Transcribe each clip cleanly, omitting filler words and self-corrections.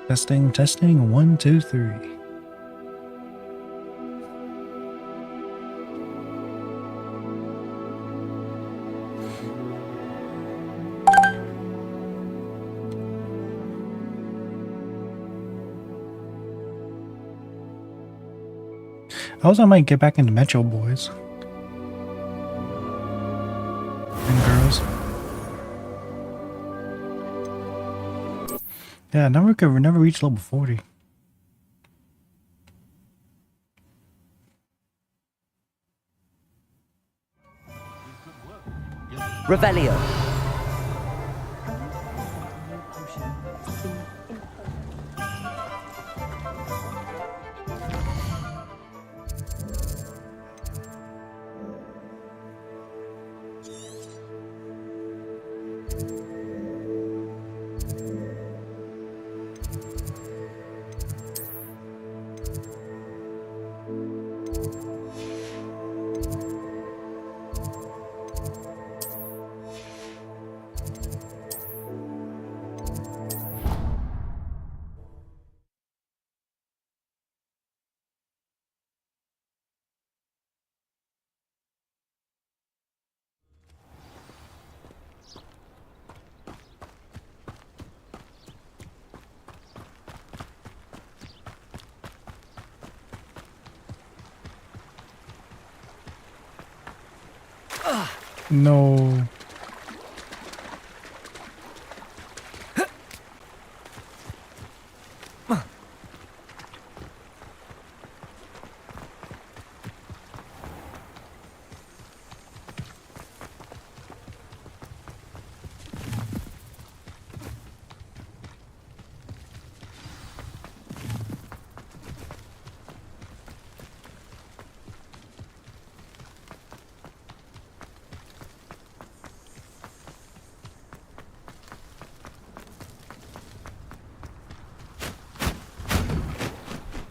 Testing, testing, 1, 2, 3. I also might get back into Metro Boys. And girls. Yeah, never reached level 40. Revelio. No.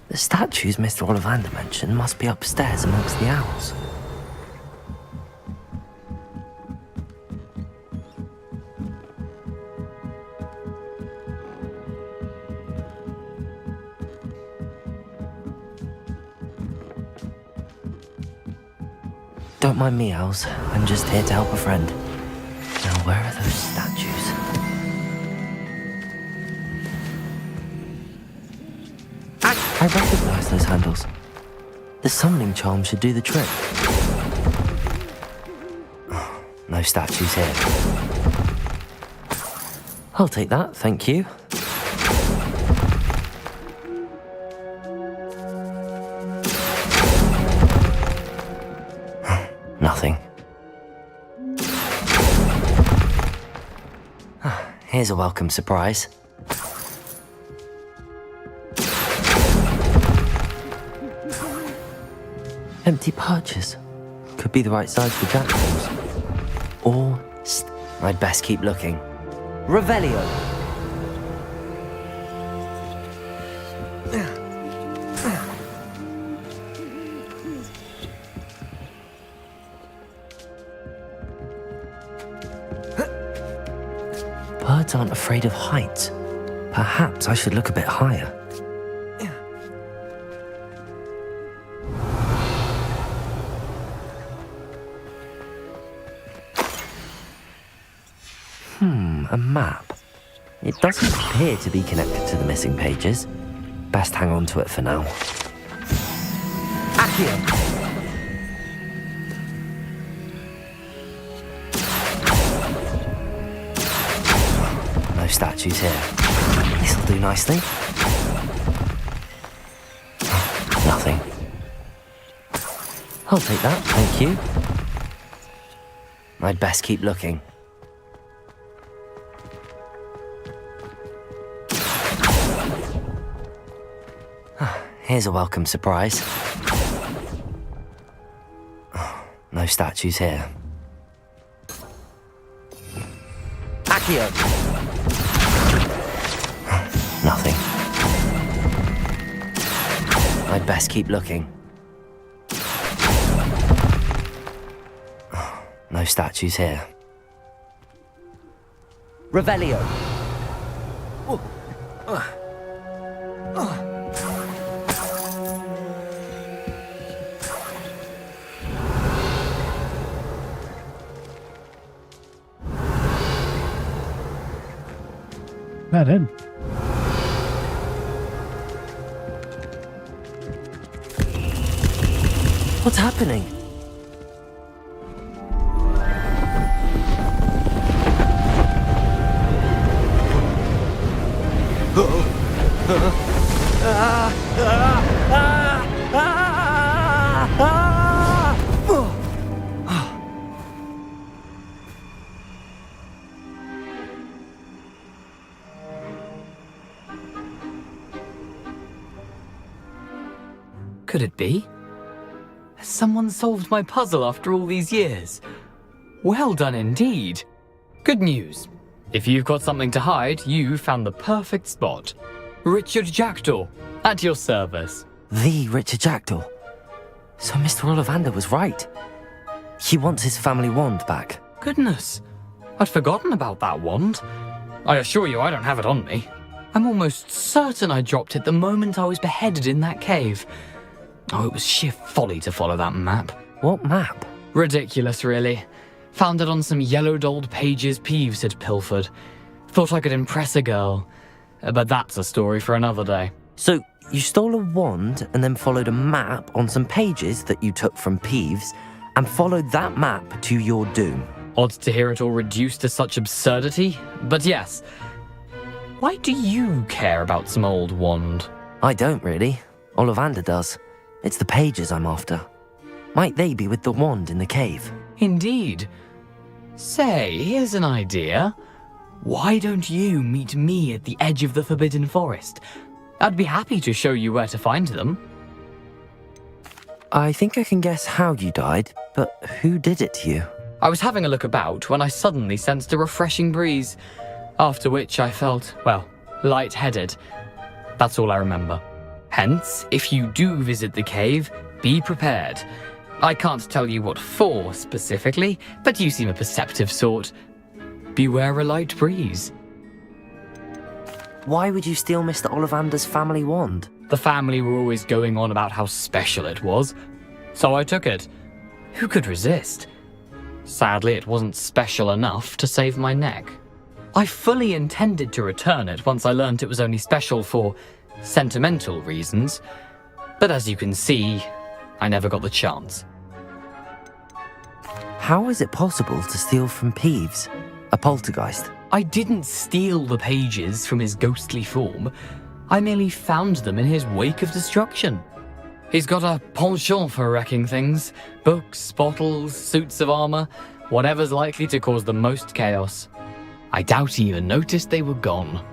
The statues Mr. Ollivander mentioned must be upstairs amongst the owls. Don't mind me, owls. I'm just here to help a friend. Now, where are those statues? I recognize those handles. The summoning charm should do the trick. No statues here. I'll take that, thank you. Nothing. Here's a welcome surprise. Empty perches. Could be the right size for jackdaws. Or I'd best keep looking. Revelio. Birds aren't afraid of heights. Perhaps I should look a bit higher. A map. It doesn't appear to be connected to the missing pages. Best hang on to it for now. Accio! No statues here. This'll do nicely. Nothing. I'll take that, thank you. I'd best keep looking. Here's a welcome surprise. No statues here. Accio! Nothing. I'd best keep looking. No statues here. Revelio! That it. What's happening? Could it be? Has someone solved my puzzle after all these years? Well done indeed. Good news. If you've got something to hide, you found the perfect spot. Richard Jackdaw, at your service. The Richard Jackdaw. So Mr. Ollivander was right. He wants his family wand back. Goodness, I'd forgotten about that wand. I assure you I don't have it on me. I'm almost certain I dropped it the moment I was beheaded in that cave. Oh, it was sheer folly to follow that map. What map? Ridiculous, really. Found it on some yellowed old pages Peeves had pilfered. Thought I could impress a girl. But that's a story for another day. So you stole a wand and then followed a map on some pages that you took from Peeves and followed that map to your doom. Odd to hear it all reduced to such absurdity, but yes. Why do you care about some old wand? I don't really. Ollivander does. It's the pages I'm after. Might they be with the wand in the cave? Indeed. Say, here's an idea. Why don't you meet me at the edge of the Forbidden Forest? I'd be happy to show you where to find them. I think I can guess how you died, but who did it to you? I was having a look about when I suddenly sensed a refreshing breeze, after which I felt, well, lightheaded. That's all I remember. Hence, if you do visit the cave, be prepared. I can't tell you what for specifically, but you seem a perceptive sort. Beware a light breeze. Why would you steal Mr. Ollivander's family wand? The family were always going on about how special it was, so I took it. Who could resist? Sadly, it wasn't special enough to save my neck. I fully intended to return it once I learned it was only special for sentimental reasons, but as you can see, I never got the chance. How is it possible to steal from Peeves, a poltergeist? I didn't steal the pages from his ghostly form. I merely found them in his wake of destruction. He's got a penchant for wrecking things. Books, bottles, suits of armor, whatever's likely to cause the most chaos. I doubt he even noticed they were gone.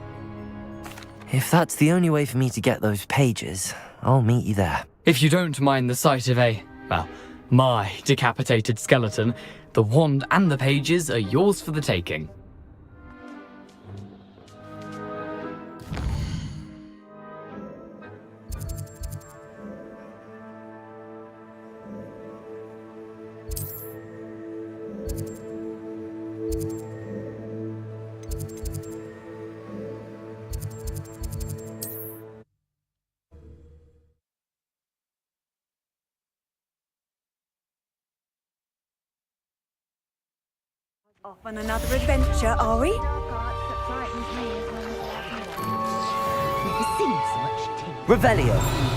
If that's the only way for me to get those pages, I'll meet you there. If you don't mind the sight of my decapitated skeleton, the wand and the pages are yours for the taking. Off on another adventure, are we? Revelio!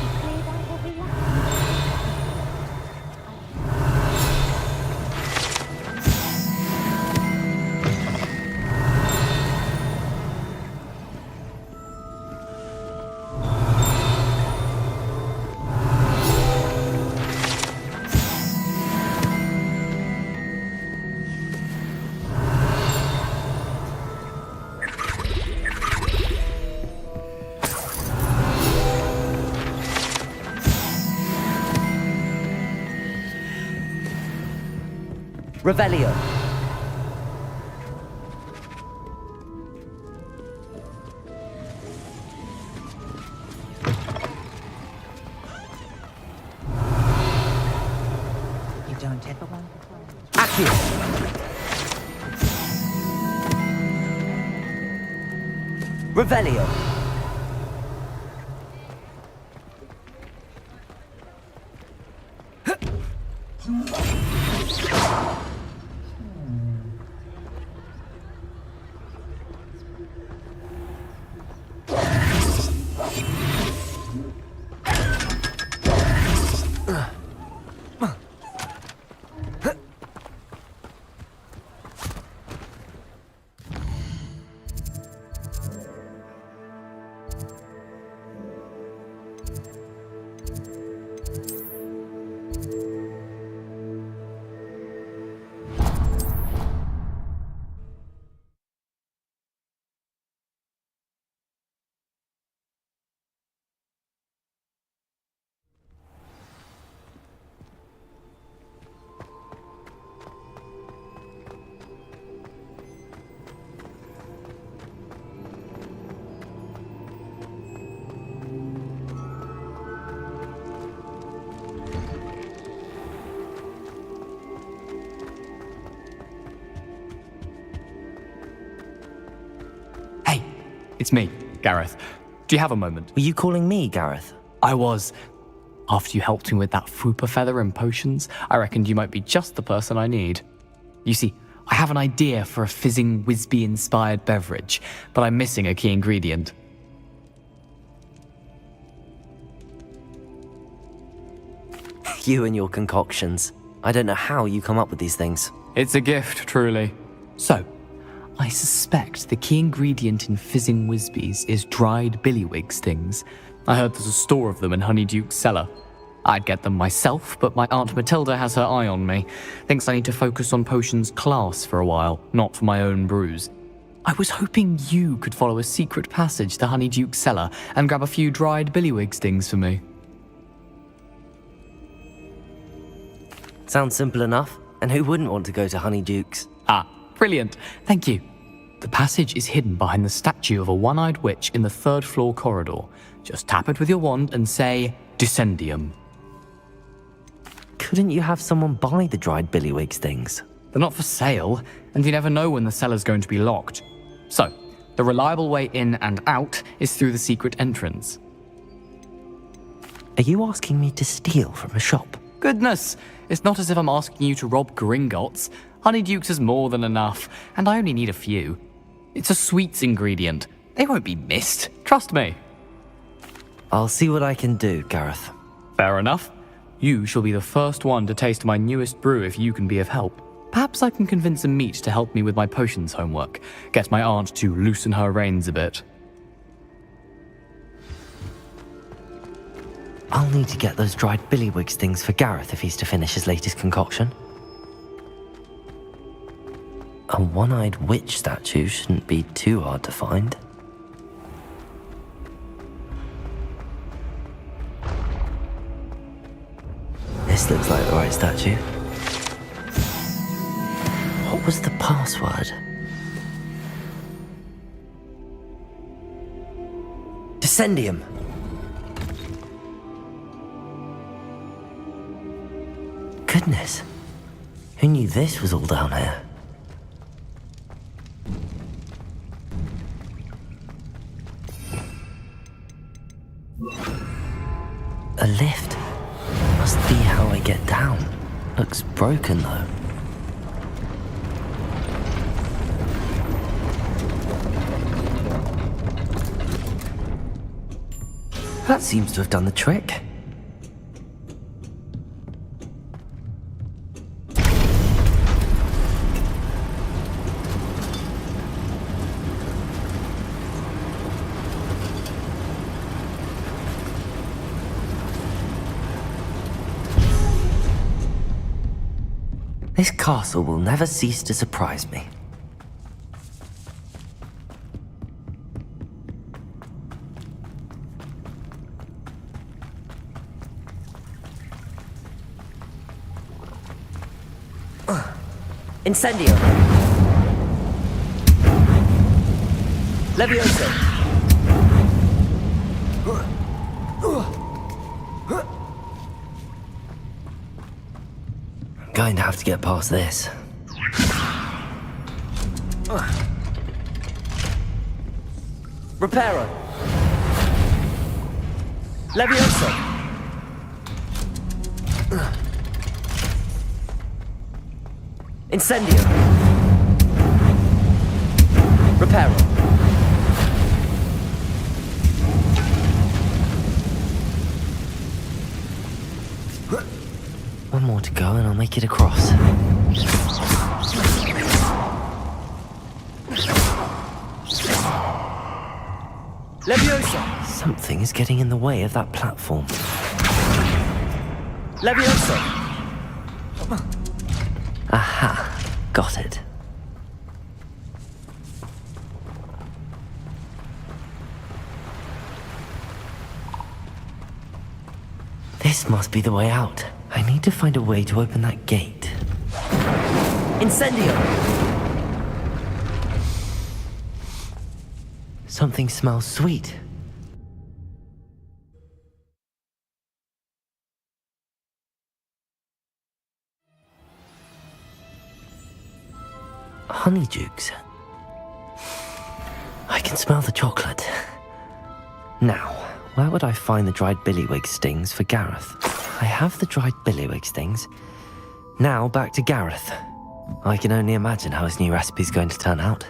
Revelio! You don't ever want to climb. Accio! Revelio! It's me, Gareth. Do you have a moment? Were you calling me, Gareth? I was. After you helped me with that Fwooper feather and potions, I reckoned you might be just the person I need. You see, I have an idea for a fizzing Whizbee-inspired beverage, but I'm missing a key ingredient. You and your concoctions. I don't know how you come up with these things. It's a gift, truly. So, I suspect the key ingredient in fizzing Whizbees is dried billywig stings. I heard there's a store of them in Honeyduke's cellar. I'd get them myself, but my Aunt Matilda has her eye on me. Thinks I need to focus on potions class for a while, not for my own brews. I was hoping you could follow a secret passage to Honeyduke's cellar and grab a few dried billywig stings for me. Sounds simple enough. And who wouldn't want to go to Honeyduke's? Ah, brilliant. Thank you. The passage is hidden behind the statue of a one-eyed witch in the third-floor corridor. Just tap it with your wand and say, Descendium. Couldn't you have someone buy the dried billywig stings? They're not for sale, and you never know when the cellar's going to be locked. So, the reliable way in and out is through the secret entrance. Are you asking me to steal from a shop? Goodness, it's not as if I'm asking you to rob Gringotts. Honeyduke's is more than enough, and I only need a few. It's a sweets ingredient. They won't be missed, trust me. I'll see what I can do, Gareth. Fair enough. You shall be the first one to taste my newest brew if you can be of help. Perhaps I can convince a meat to help me with my potions homework. Get my aunt to loosen her reins a bit. I'll need to get those dried billywig stings for Gareth if he's to finish his latest concoction. A one-eyed witch statue shouldn't be too hard to find. This looks like the right statue. What was the password? Descendium! Goodness, who knew this was all down here? A lift. Must be how I get down. Looks broken though. That seems to have done the trick. This castle will never cease to surprise me. Incendio! Levioso! Going to have to get past this. Reparo! Levioso! Incendio! Reparo! One more to go and I'll make it across. Leviosa! Something is getting in the way of that platform. Leviosa! Aha, got it. This must be the way out. I need to find a way to open that gate. Incendio! Something smells sweet. Honeydukes. I can smell the chocolate. Now, where would I find the dried billywig stings for Gareth? I have the dried billywig stings. Now, back to Gareth. I can only imagine how his new recipe's going to turn out.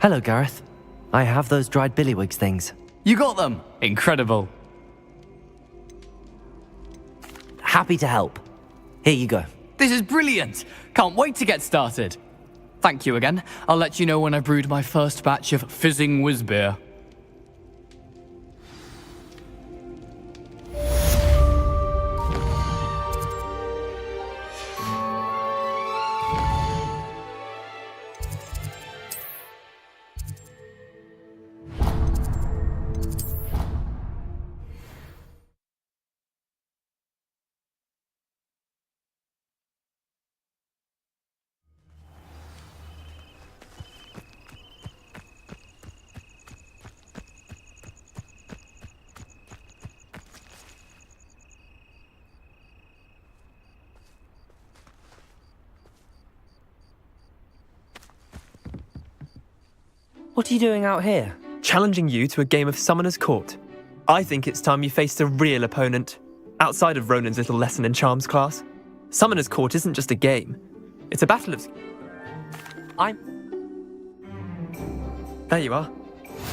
Hello, Gareth. I have those dried billywig things. You got them! Incredible. Happy to help. Here you go. This is brilliant! Can't wait to get started. Thank you again. I'll let you know when I brewed my first batch of fizzing whiz beer. What are you doing out here? Challenging you to a game of Summoner's Court. I think it's time you faced a real opponent, outside of Ronan's little lesson in charms class. Summoner's Court isn't just a game. It's a battle of... There you are.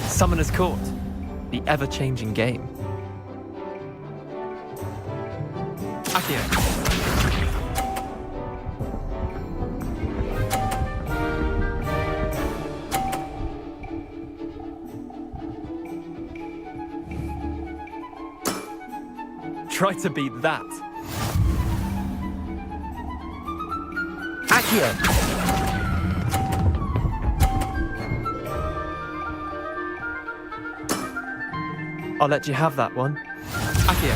Summoner's Court. The ever-changing game. Akio. Try to beat that. Accio! I'll let you have that one. Akio.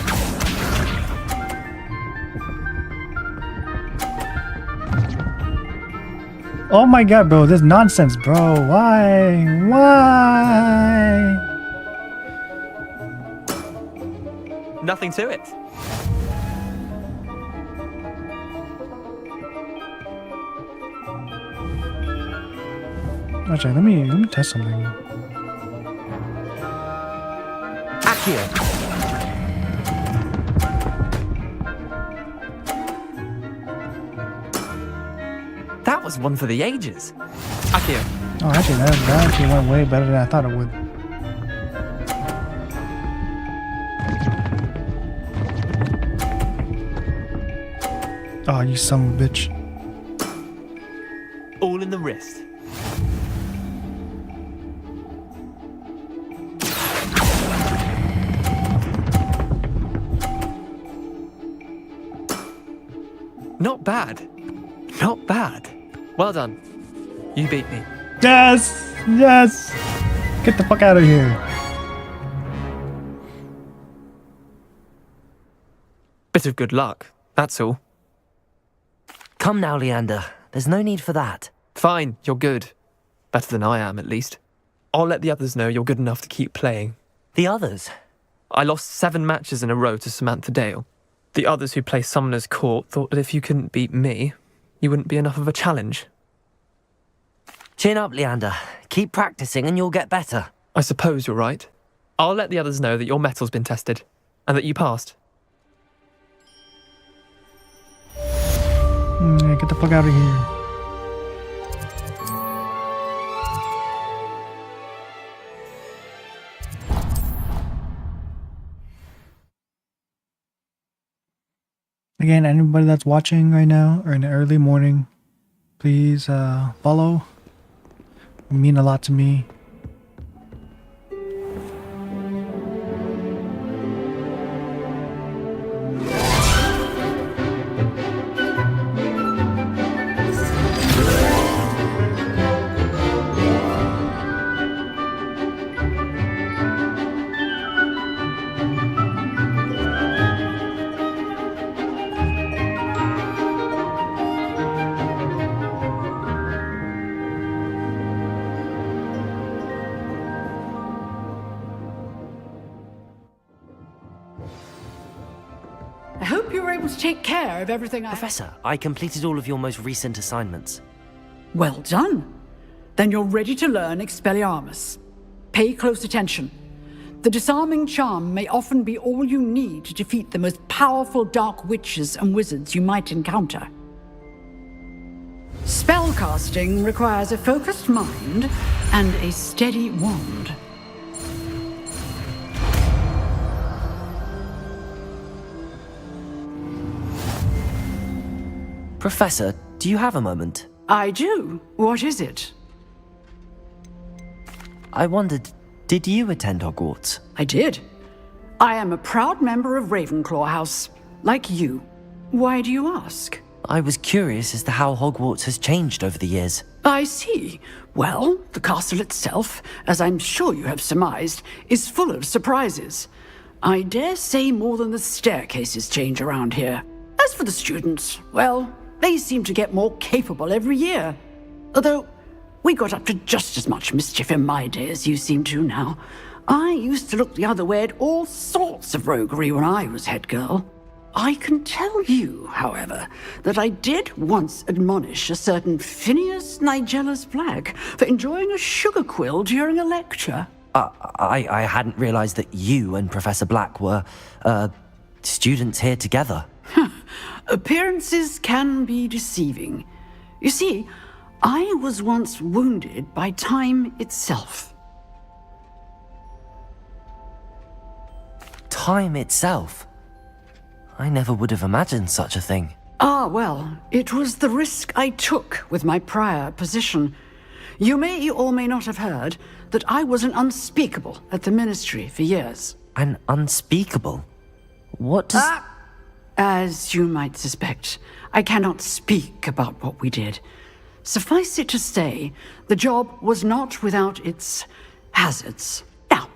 Oh my god, bro, this nonsense, bro. Why? Why? Nothing to it. Actually, let me test something. Accio! That was one for the ages. Akio. Oh, actually, that actually went way better than I thought it would. Oh, you son of a bitch. All in the wrist. Not bad. Not bad. Well done. You beat me. Yes! Yes! Get the fuck out of here. Bit of good luck, that's all. Come now, Leander. There's no need for that. Fine, you're good. Better than I am, at least. I'll let the others know you're good enough to keep playing. The others? I lost 7 matches in a row to Samantha Dale. The others who play Summoner's Court thought that if you couldn't beat me, you wouldn't be enough of a challenge. Chin up, Leander. Keep practicing and you'll get better. I suppose you're right. I'll let the others know that your metal's been tested, and that you passed. Get the fuck out of here. Again, anybody that's watching right now or in the early morning, please follow. It would mean a lot to me. I hope you were able to take care of everything Professor, I completed all of your most recent assignments. Well done. Then you're ready to learn Expelliarmus. Pay close attention. The disarming charm may often be all you need to defeat the most powerful dark witches and wizards you might encounter. Spellcasting requires a focused mind and a steady wand. Professor, do you have a moment? I do. What is it? I wondered, did you attend Hogwarts? I did. I am a proud member of Ravenclaw House, like you. Why do you ask? I was curious as to how Hogwarts has changed over the years. I see. Well, the castle itself, as I'm sure you have surmised, is full of surprises. I dare say more than the staircases change around here. As for the students, well, they seem to get more capable every year. Although, we got up to just as much mischief in my day as you seem to now. I used to look the other way at all sorts of roguery when I was head girl. I can tell you, however, that I did once admonish a certain Phineas Nigellus Black for enjoying a sugar quill during a lecture. I hadn't realized that you and Professor Black were, students here together. Appearances can be deceiving. You see, I was once wounded by time itself. Time itself? I never would have imagined such a thing. Ah, well, it was the risk I took with my prior position. You may or may not have heard that I was an unspeakable at the Ministry for years. An unspeakable? What does... As you might suspect, I cannot speak about what we did. Suffice it to say, the job was not without its hazards. Now,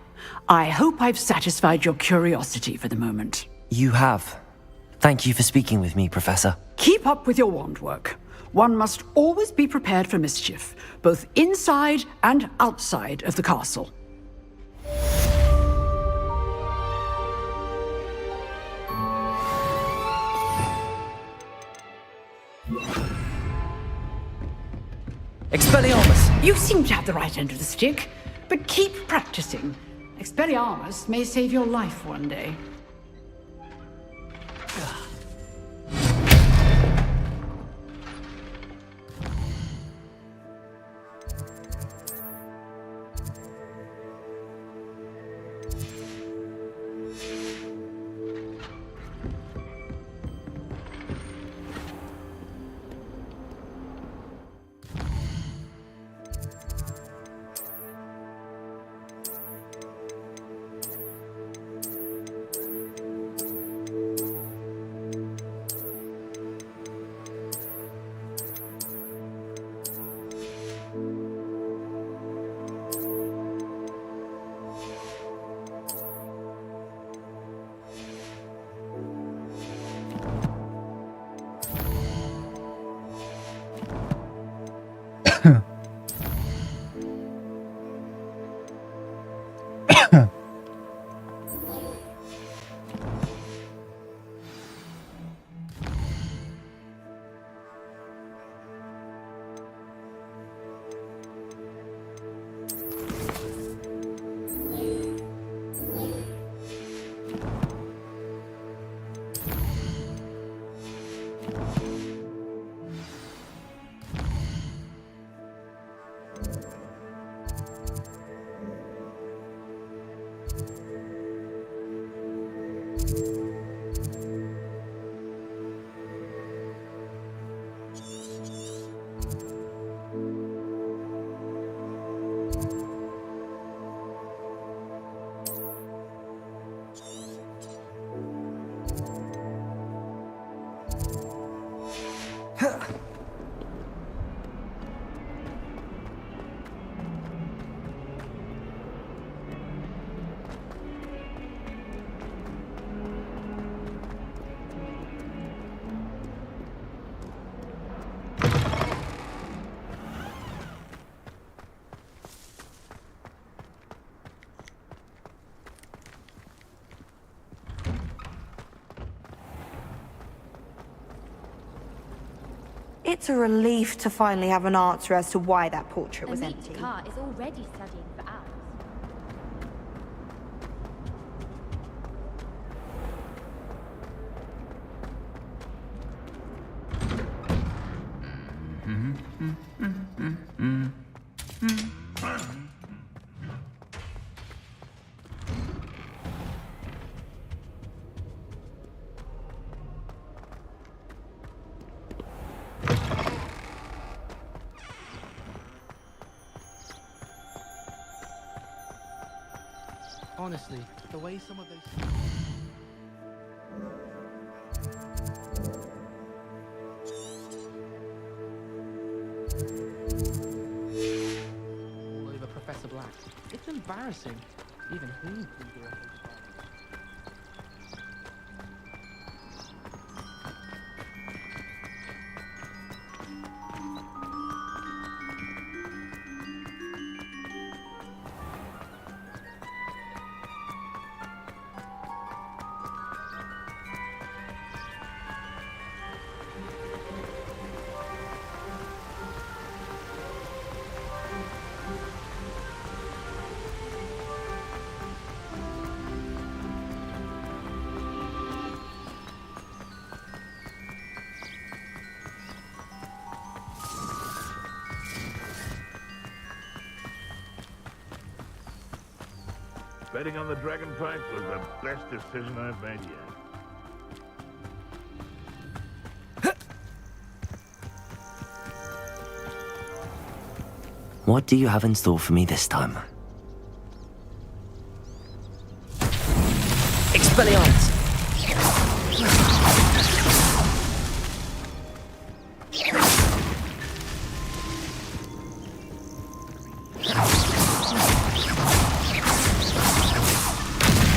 I hope I've satisfied your curiosity for the moment. You have. Thank you for speaking with me, Professor. Keep up with your wand work. One must always be prepared for mischief, both inside and outside of the castle. Expelliarmus! You seem to have the right end of the stick, but keep practicing. Expelliarmus may save your life one day. It's a relief to finally have an answer as to why that portrait was Amit empty. Carr is already studying for hours. Honestly, the way some of those... all over Professor Black. It's embarrassing. Even he can do it. Betting on the dragon price was the best decision I've made yet. What do you have in store for me this time? Expelliarmus!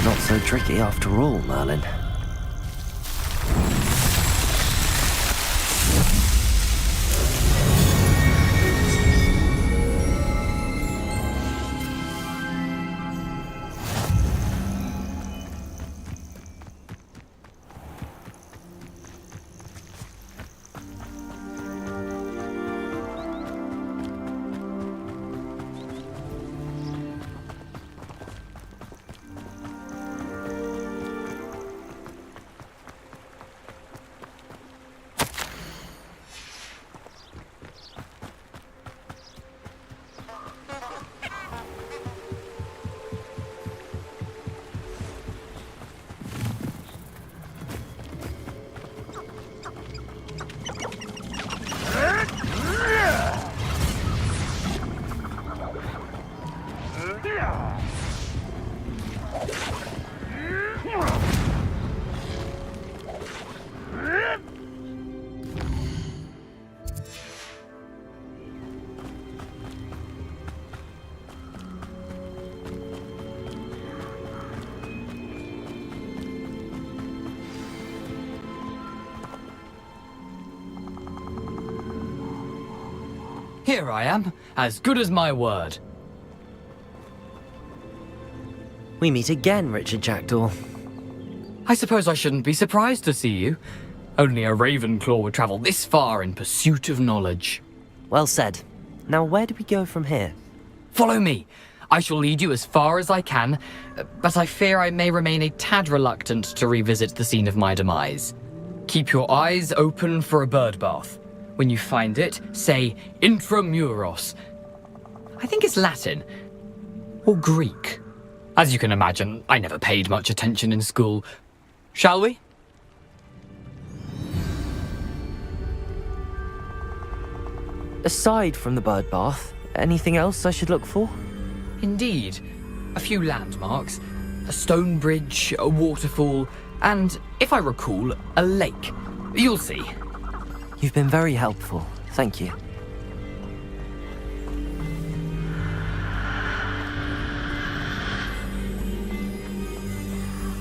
Not so tricky after all, Merlin. Here I am, as good as my word. We meet again, Richard Jackdaw. I suppose I shouldn't be surprised to see you. Only a Ravenclaw would travel this far in pursuit of knowledge. Well said. Now where do we go from here? Follow me. I shall lead you as far as I can, but I fear I may remain a tad reluctant to revisit the scene of my demise. Keep your eyes open for a bird bath. When you find it, say Intramuros. I think it's Latin. Or Greek. As you can imagine, I never paid much attention in school. Shall we? Aside from the bird bath, anything else I should look for? Indeed. A few landmarks. A stone bridge, a waterfall, and, if I recall, a lake. You'll see. You've been very helpful. Thank you.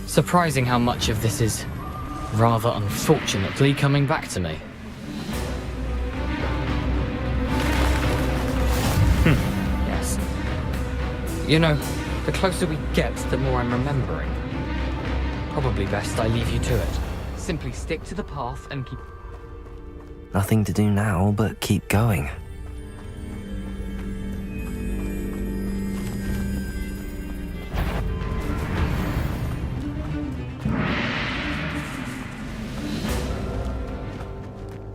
Surprising how much of this is, rather unfortunately, coming back to me. Yes. You know, the closer we get, the more I'm remembering. Probably best I leave you to it. Simply stick to the path and keep... Nothing to do now but keep going.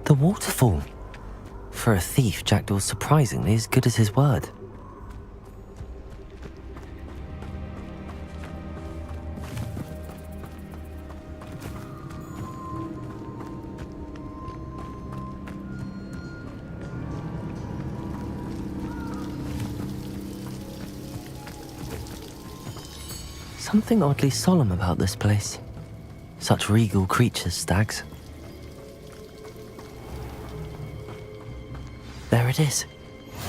The waterfall. For a thief, Jackdaw's surprisingly as good as his word. Something oddly solemn about this place. Such regal creatures, stags. There it is,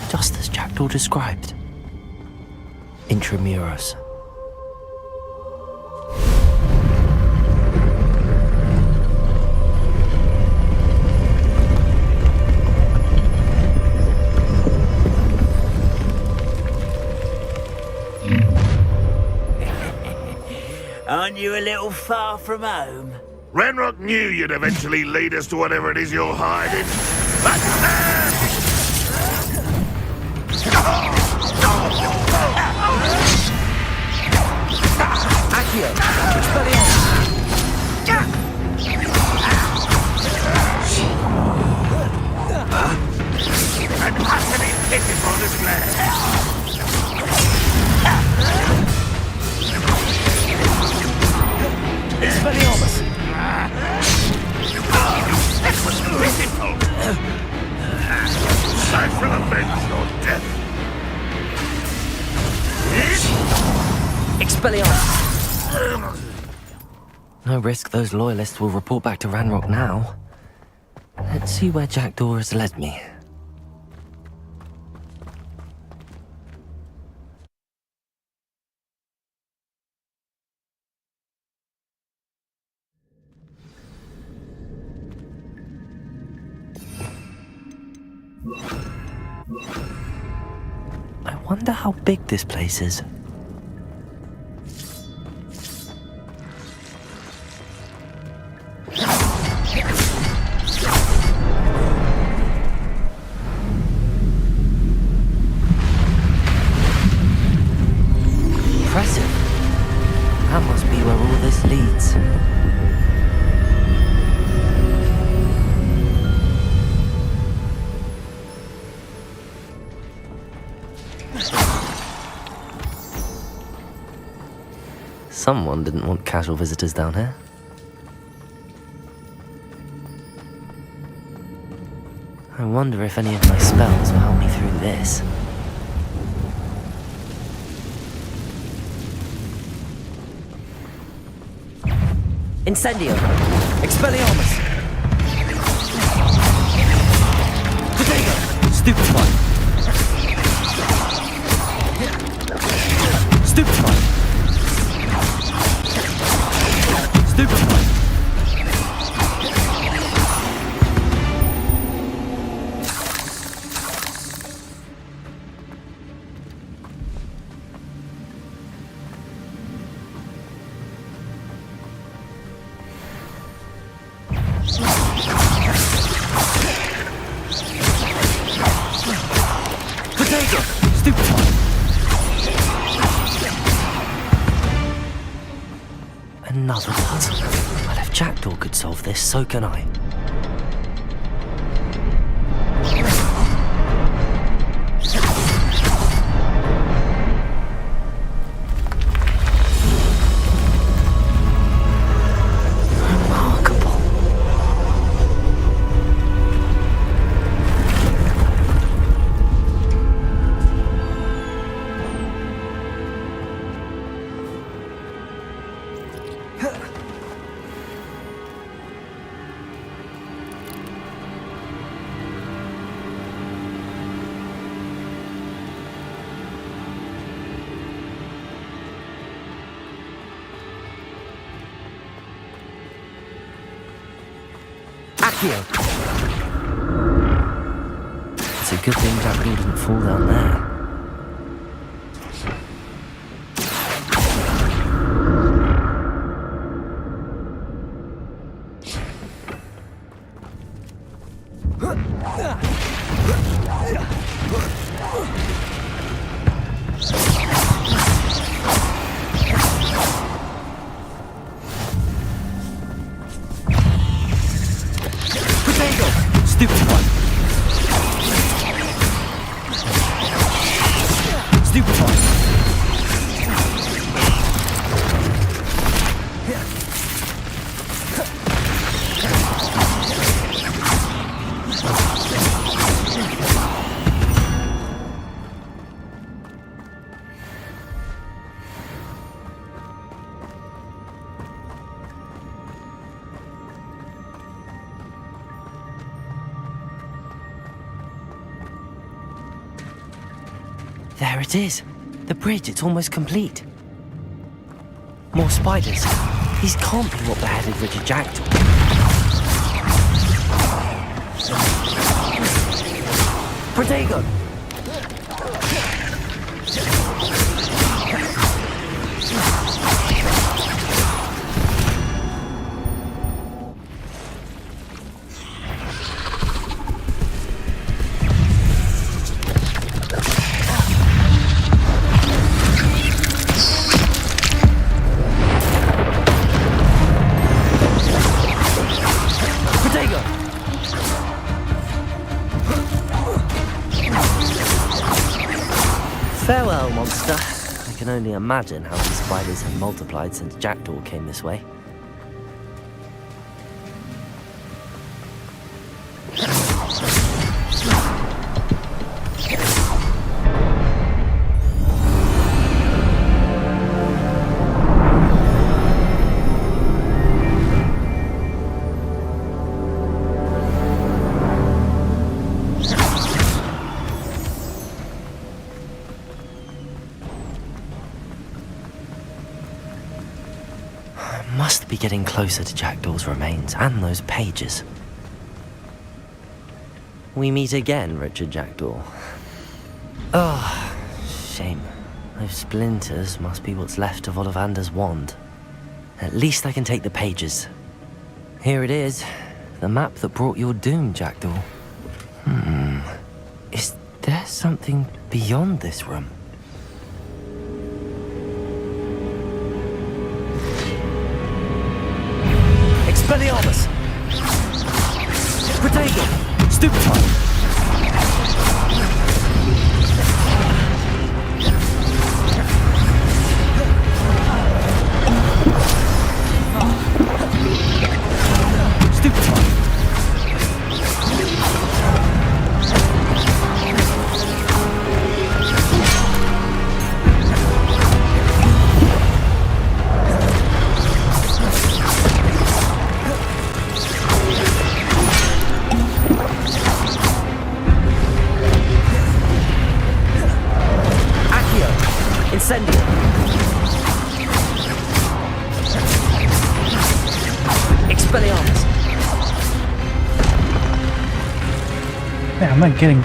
just as Jackdaw described. Intramuros. Aren't you a little far from home? Ranrock knew you'd eventually lead us to whatever it is you're hiding. Accio, An utterly pitiful display. Expelliarmus! That was pitiful. I shall avenge your death. Expelliarmus! No risk those loyalists will report back to Ranrock now. Let's see where Jackdaw has led me. I wonder how big this place is. Impressive. That must be where all this leads. Someone didn't want casual visitors down here. I wonder if any of my spells will help me through this. Incendio! Expelliarmus! Potato! Stupefy! Stupefy! Stupefy! Potato! Stupefy! Another puzzle. Well, if Jackdaw could solve this, so can I. Accio! It's a good thing Jackdaw didn't fall down there. Stupid one! Stupid one! There it is. The bridge, it's almost complete. More spiders. These can't be what beheaded Richard Jackdaw. Protego! Farewell, monster. I can only imagine how these spiders have multiplied since Jackdaw came this way. Must be getting closer to Jackdaw's remains and those pages. We meet again, Richard Jackdaw. Oh, shame. Those splinters must be what's left of Ollivander's wand. At least I can take the pages. Here it is, the map that brought your doom, Jackdaw. Is there something beyond this room? Expelliarmus! Protego! Stupefy! Incendio! Expelliarmus! Yeah, I'm not getting...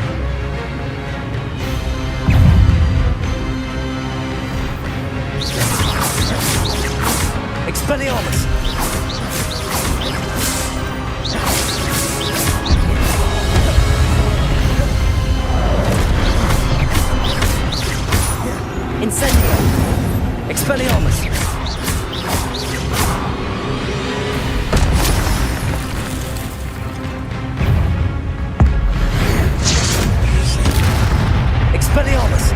Expelliarmus! Incendio! Expelliarmus! Expelliarmus!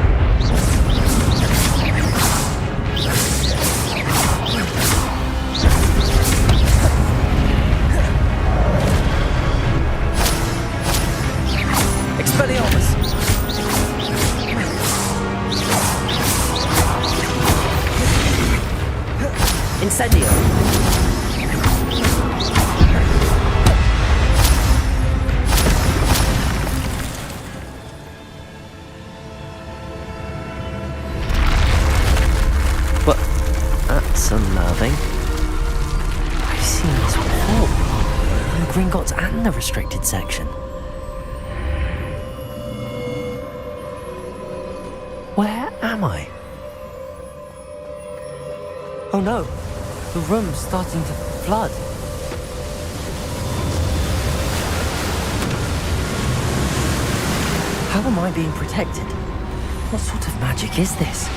Expelliarmus! Incendio! But that's unnerving. I've seen this before. Gringotts and the restricted section. Where am I? Oh no, the room's starting to flood. How am I being protected? What sort of magic is this?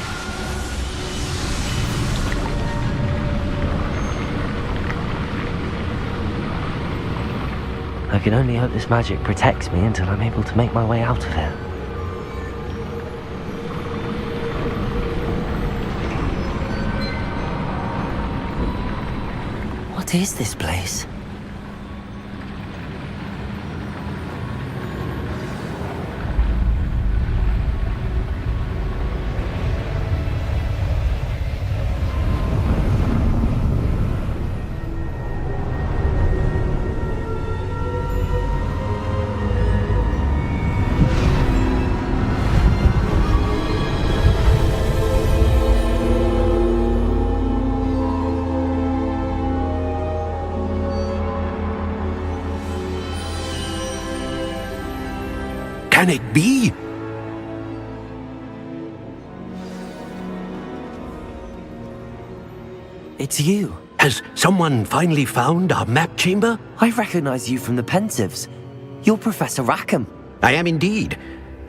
I can only hope this magic protects me until I'm able to make my way out of here. What is this place? Can it be? It's you. Has someone finally found our map chamber? I recognize you from the Pensives. You're Professor Rackham. I am indeed.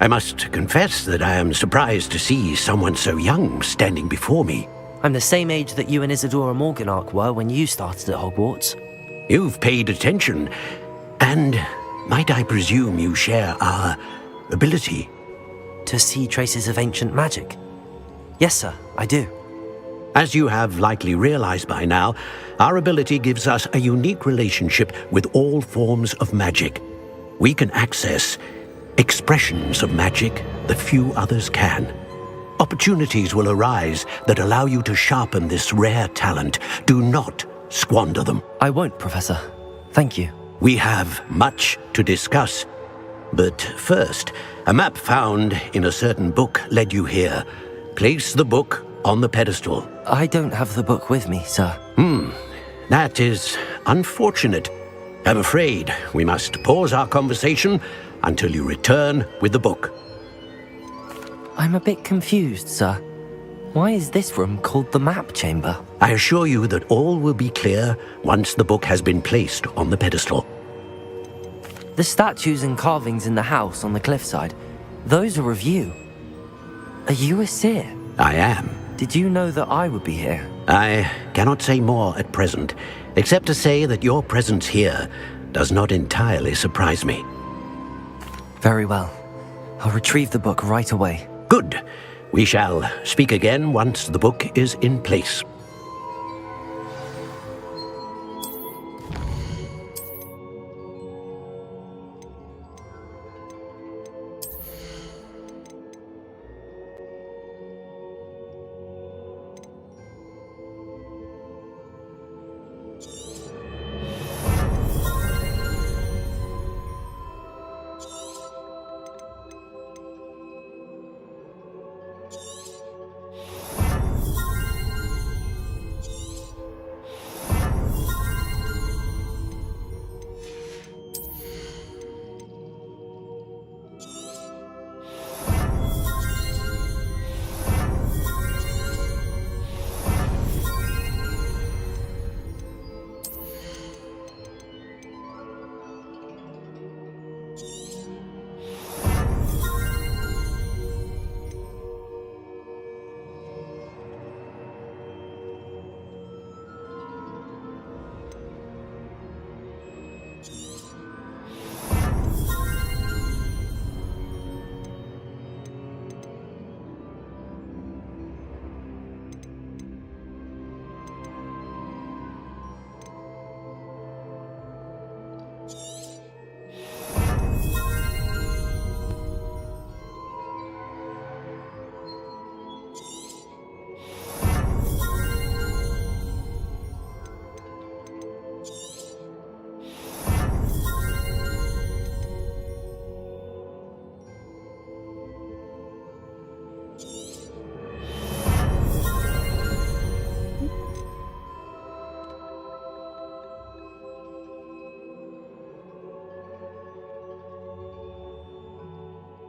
I must confess that I am surprised to see someone so young standing before me. I'm the same age that you and Isadora Morganach were when you started at Hogwarts. You've paid attention, and might I presume you share our ability? To see traces of ancient magic? Yes, sir, I do. As you have likely realized by now, our ability gives us a unique relationship with all forms of magic. We can access expressions of magic that few others can. Opportunities will arise that allow you to sharpen this rare talent. Do not squander them. I won't, Professor. Thank you. We have much to discuss. But first, a map found in a certain book led you here. Place the book on the pedestal. I don't have the book with me, sir. That is unfortunate. I'm afraid we must pause our conversation until you return with the book. I'm a bit confused, sir. Why is this room called the map chamber? I assure you that all will be clear once the book has been placed on the pedestal. The statues and carvings in the house on the cliffside, those are of you. Are you a seer? I am. Did you know that I would be here? I cannot say more at present, except to say that your presence here does not entirely surprise me. Very well. I'll retrieve the book right away. Good. We shall speak again once the book is in place.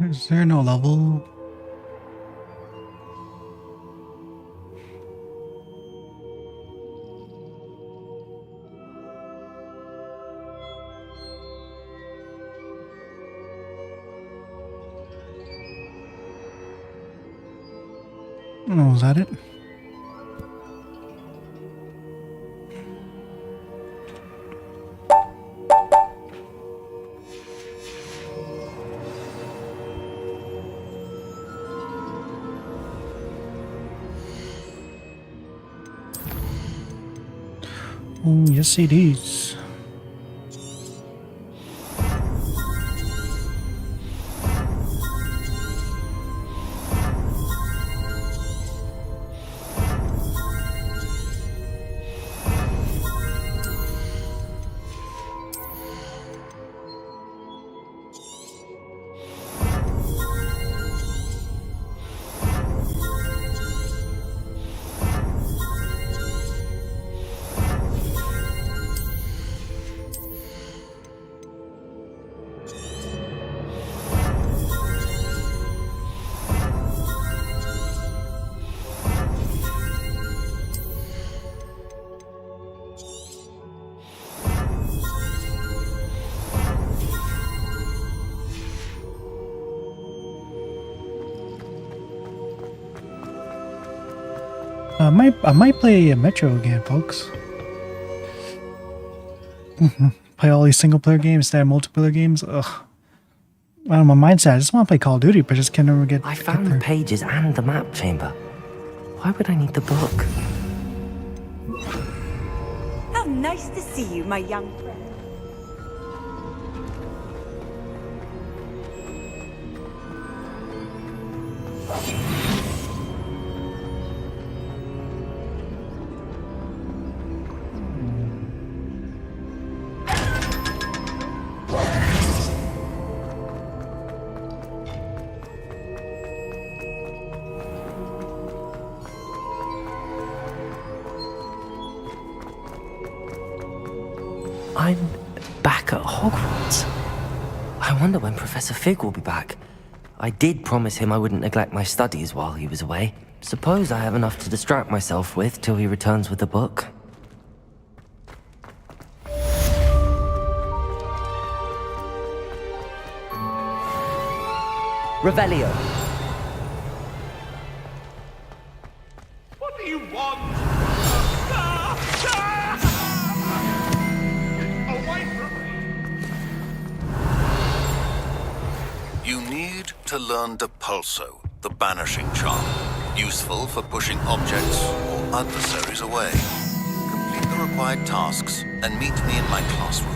Is there no level? Oh, is that it? Oh, yes it is. I might play a Metro again, folks. Play all these single player games instead of multiplayer games. Ugh. I don't know, my mindset. I just want to play Call of Duty, but I just can never get. I found the pages and the map chamber. Why would I need the book? How nice to see you, my young friend. I'm back at Hogwarts. I wonder when Professor Fig will be back. I did promise him I wouldn't neglect my studies while he was away. Suppose I have enough to distract myself with till he returns with the book. Revelio. What do you want? Away from me! You need to learn Depulso, the banishing charm. Useful for pushing objects or adversaries away. Complete the required tasks and meet me in my classroom.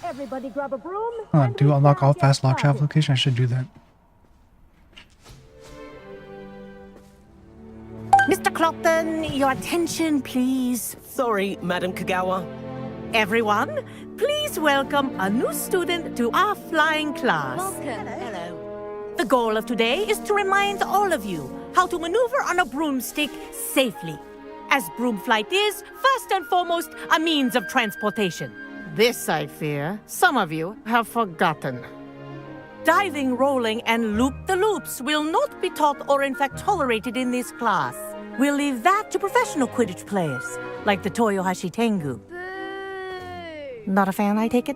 Everybody grab a broom. Do unlock all fast lock travel location. I should do that. Mr. Clopton, your attention, please. Sorry, Madam Kagawa. Everyone, please welcome a new student to our flying class. Welcome. Hello. The goal of today is to remind all of you how to maneuver on a broomstick safely, as broom flight is, first and foremost, a means of transportation. This, I fear, some of you have forgotten. Diving, rolling, and loop-the-loops will not be taught or in fact tolerated in this class. We'll leave that to professional Quidditch players, like the Toyohashi Tengu. Not a fan, I take it?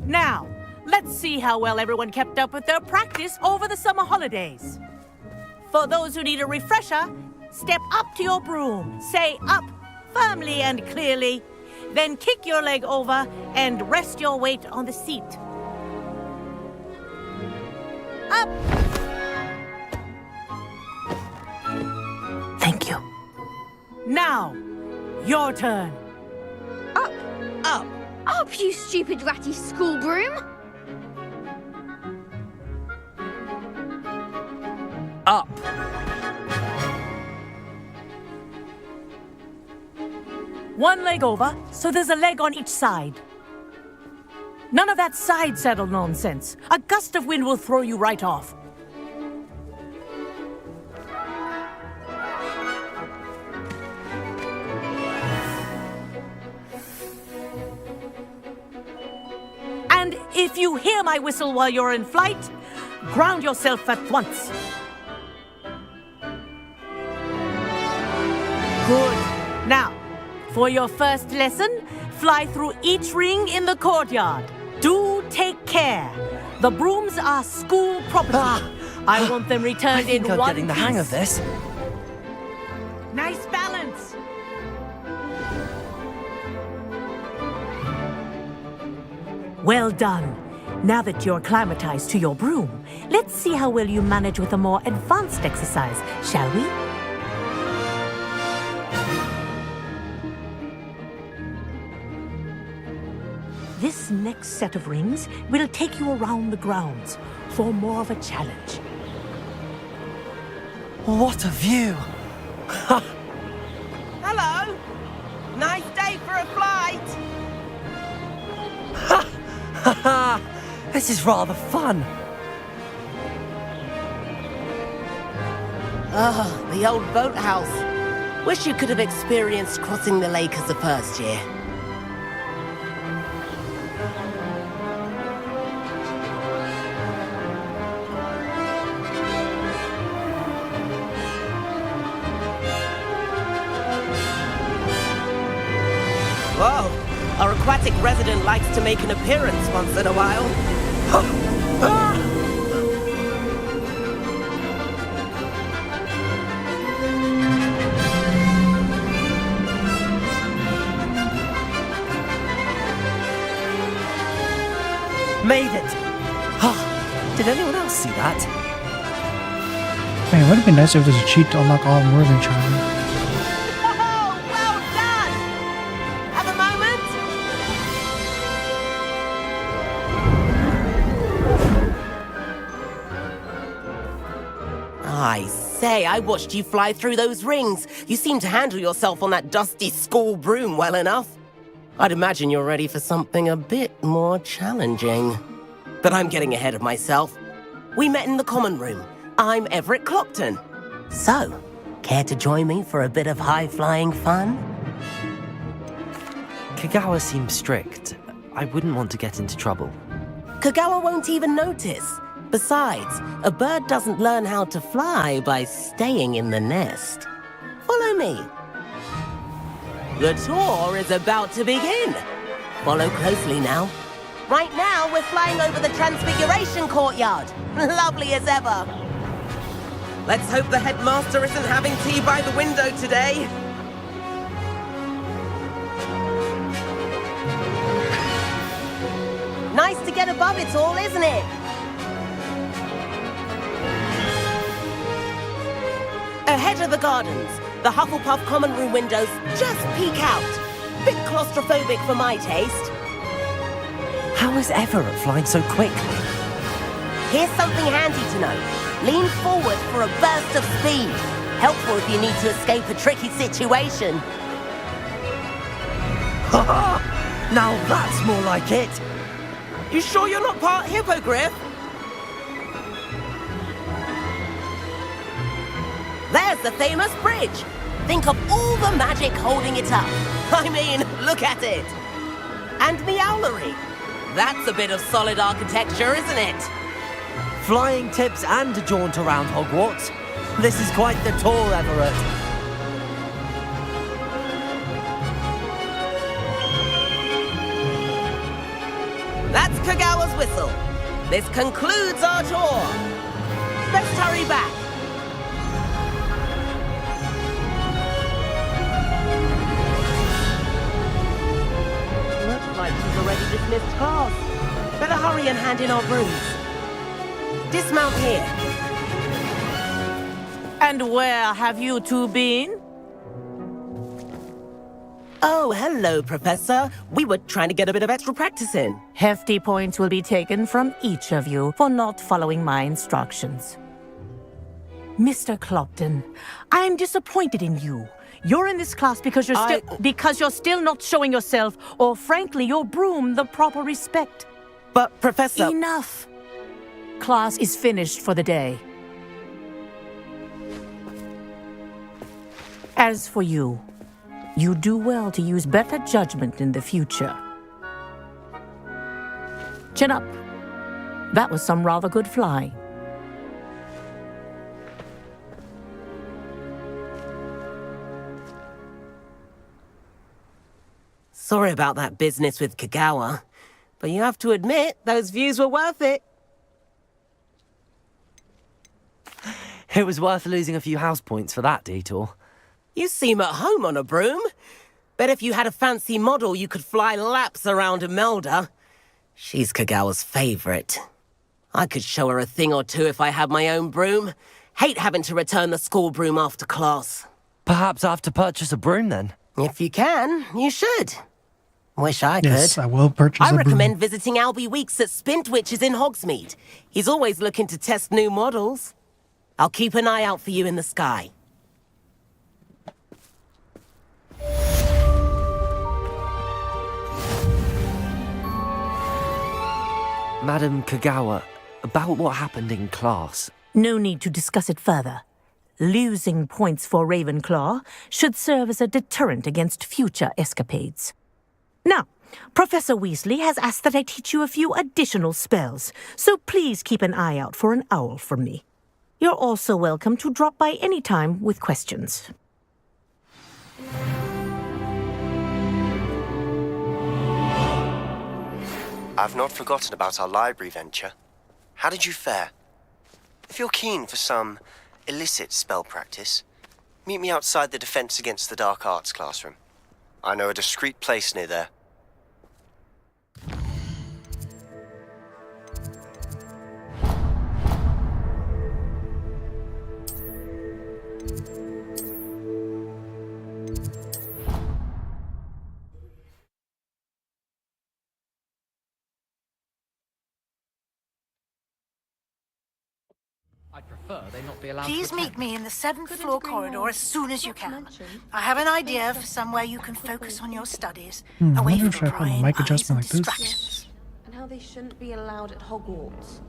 Now, let's see how well everyone kept up with their practice over the summer holidays. For those who need a refresher, step up to your broom, say up, firmly and clearly, then kick your leg over and rest your weight on the seat. Up! Thank you. Now, your turn. Up! Up! Up, you stupid ratty school broom! Up! One leg over, so there's a leg on each side. None of that side saddle nonsense. A gust of wind will throw you right off. And if you hear my whistle while you're in flight, ground yourself at once. Good. Now, for your first lesson, fly through each ring in the courtyard. Do take care. The brooms are school property. I want them returned in one I'm getting the hang of piece. this. Nice balance. Well done. Now that you're acclimatized to your broom, let's see how well you manage with a more advanced exercise, shall we? This next set of rings will take you around the grounds for more of a challenge. What a view! Hello! Nice day for a flight! Haha! This is rather fun. Ah, the old boathouse. Wish you could have experienced crossing the lake as a first year. Whoa! Our aquatic resident likes to make an appearance once in a while. Made it! Did anyone else see that? Man, would it be nice if there's a cheat to unlock all Merlin charms? Oh, well done! Have a moment? I say, I watched you fly through those rings. You seem to handle yourself on that dusty school broom well enough. I'd imagine you're ready for something a bit more challenging. But I'm getting ahead of myself. We met in the common room. I'm Everett Clockton. So, care to join me for a bit of high-flying fun? Kagawa seems strict. I wouldn't want to get into trouble. Kagawa won't even notice. Besides, a bird doesn't learn how to fly by staying in the nest. Follow me. The tour is about to begin. Follow closely now. Right now, we're flying over the Transfiguration Courtyard. Lovely as ever. Let's hope the headmaster isn't having tea by the window today. Nice to get above it all, isn't it? Ahead of the gardens, the Hufflepuff common room windows just peek out. Bit claustrophobic for my taste. How is Everett flying so quickly? Here's something handy to know. Lean forward for a burst of speed. Helpful if you need to escape a tricky situation. Now that's more like it. You sure you're not part hippogriff? There's the famous bridge. Think of all the magic holding it up. I mean, look at it. And Meowlery. That's a bit of solid architecture, isn't it? Flying tips and a jaunt around Hogwarts. This is quite the tour, Everett. That's Kagawa's whistle. This concludes our tour. Let's hurry back. Looks like she's already dismissed class. Better hurry and hand in our brooms. Dismount here. And where have you two been? Oh, hello, Professor. We were trying to get a bit of extra practice in. Hefty points will be taken from each of you for not following my instructions. Mr. Clopton, I am disappointed in you. You're in this class because you're still not showing yourself, or frankly, your broom the proper respect. But, Professor... Enough. Class is finished for the day. As for you, you do well to use better judgment in the future. Chin up. That was some rather good flying. Sorry about that business with Kagawa, but you have to admit, those views were worth it. It was worth losing a few house points for that detour. You seem at home on a broom. Bet if you had a fancy model, you could fly laps around Imelda. She's Kagawa's favorite. I could show her a thing or two if I had my own broom. Hate having to return the school broom after class. Perhaps I have to purchase a broom then. If you can, you should. Wish I could. Yes, I will purchase I a broom. recommend visiting Albie Weeks at Spintwitches in Hogsmeade. He's always looking to test new models. I'll keep an eye out for you in the sky. Madam Kagawa, about what happened in class. No need to discuss it further. Losing points for Ravenclaw should serve as a deterrent against future escapades. Now, Professor Weasley has asked that I teach you a few additional spells, so please keep an eye out for an owl from me. You're also welcome to drop by any time with questions. I've not forgotten about our library venture. How did you fare? If you're keen for some illicit spell practice, meet me outside the Defense Against the Dark Arts classroom. I know a discreet place near there. I'd prefer they not be allowed Please to meet me in the 7th floor corridor as soon as you can. I have an idea for somewhere you can focus on your studies, I away wonder from if I put a prying mic eyes adjustment and like this. distractions. And how they shouldn't be allowed at Hogwarts.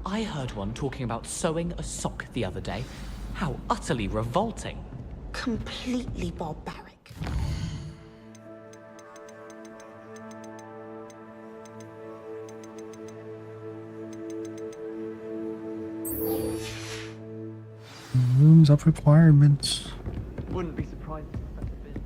I heard one talking about sewing a sock the other day. How utterly revolting. Completely barbaric. Rooms of requirements. Wouldn't be surprised if that's a bit.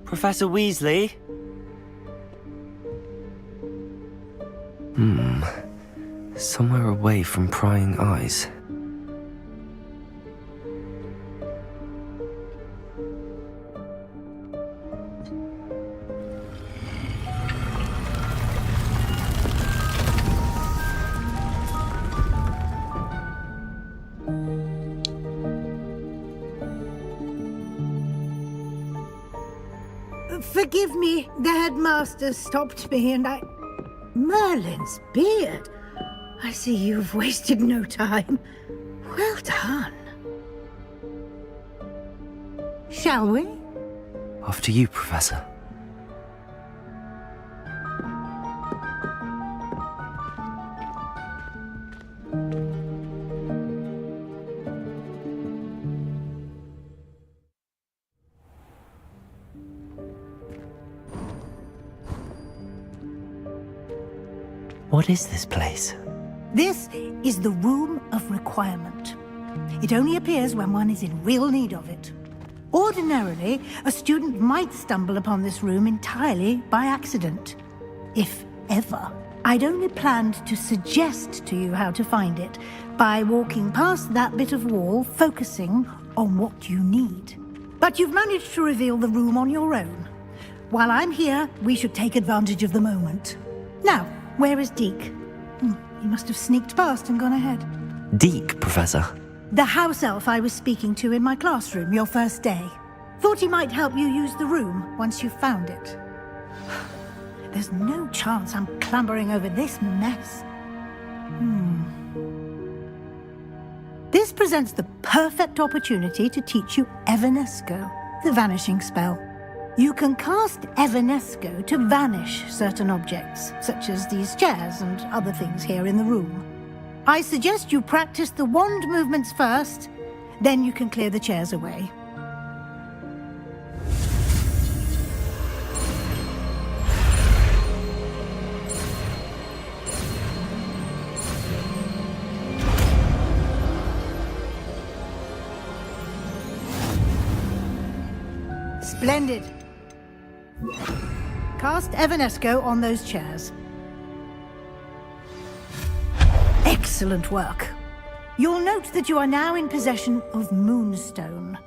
Professor Weasley? Somewhere away from prying eyes. Forgive me, the headmaster stopped me and I... Merlin's beard. I see you've wasted no time. Well done. Shall we? After you, Professor. What is this place? This is the Room of Requirement. It only appears when one is in real need of it. Ordinarily, a student might stumble upon this room entirely by accident. If ever. I'd only planned to suggest to you how to find it by walking past that bit of wall, focusing on what you need. But you've managed to reveal the room on your own. While I'm here, we should take advantage of the moment. Now, where is Deke? He must have sneaked past and gone ahead. Deke, Professor. The house elf I was speaking to in my classroom your first day. Thought he might help you use the room once you found it. There's no chance I'm clambering over this mess. This presents the perfect opportunity to teach you Evanesco, the vanishing spell. You can cast Evanesco to vanish certain objects, such as these chairs and other things here in the room. I suggest you practice the wand movements first, then you can clear the chairs away. Splendid. Cast Evanesco on those chairs. Excellent work. You'll note that you are now in possession of Moonstone.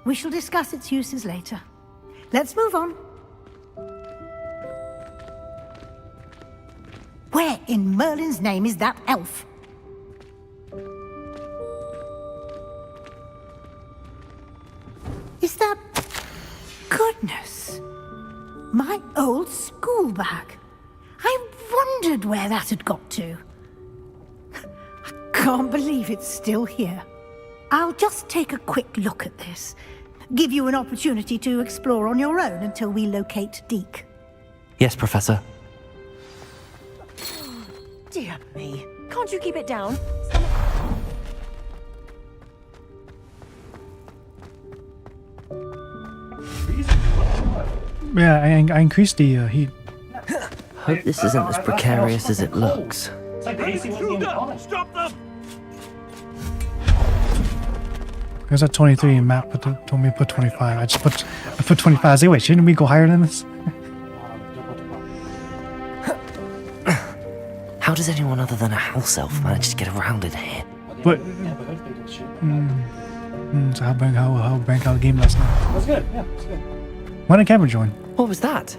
We shall discuss its uses later. Let's move on. Where in Merlin's name is that elf? Is that... Goodness! My old school bag. I wondered where that had got to. I can't believe it's still here. I'll just take a quick look at this. Give you an opportunity to explore on your own until we locate Deke. Yes, Professor. Dear me. Can't you keep it down? Yeah, I increased the heat. Hope this isn't as precarious as it looks. It's like the AC wasn't even on. Stop them! There's a 23 and Matt told me to put 25. I put 25. I was like, wait, shouldn't we go higher than this? How does anyone other than a house elf manage to get around in here? But so how Brank out the game last night? It was good, yeah, it was good. When did Cameron join? What was that?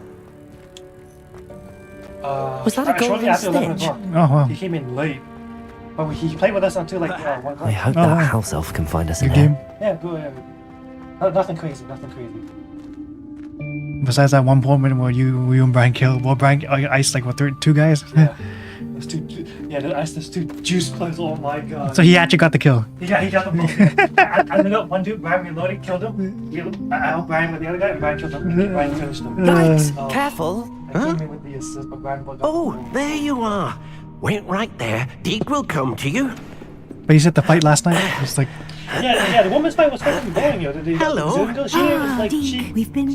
Was that a shortly golden after 11 snitch? o'clock. Oh, wow. He came in late. But he played with us until like 1 o'clock. I hope that house elf can find us in Good here. game. Yeah, good. Nothing crazy, nothing crazy. Besides that one point where you and Brian killed, well, Brian iced like what, two guys? Yeah. There's there's two juice players. Oh my god. So he actually got the kill. Yeah, he got them both. I ended up one dude, Brian reloaded, killed him. I helped Brian with the other guy, and Brian killed him. Brian finished him. Yikes! Careful! I came in with the assist, but Brian got Oh, there you are. Wait right there. Deke will come to you. But you said the fight last night? It's like... Yeah, the woman's fight was fucking boring, yo. Hello. She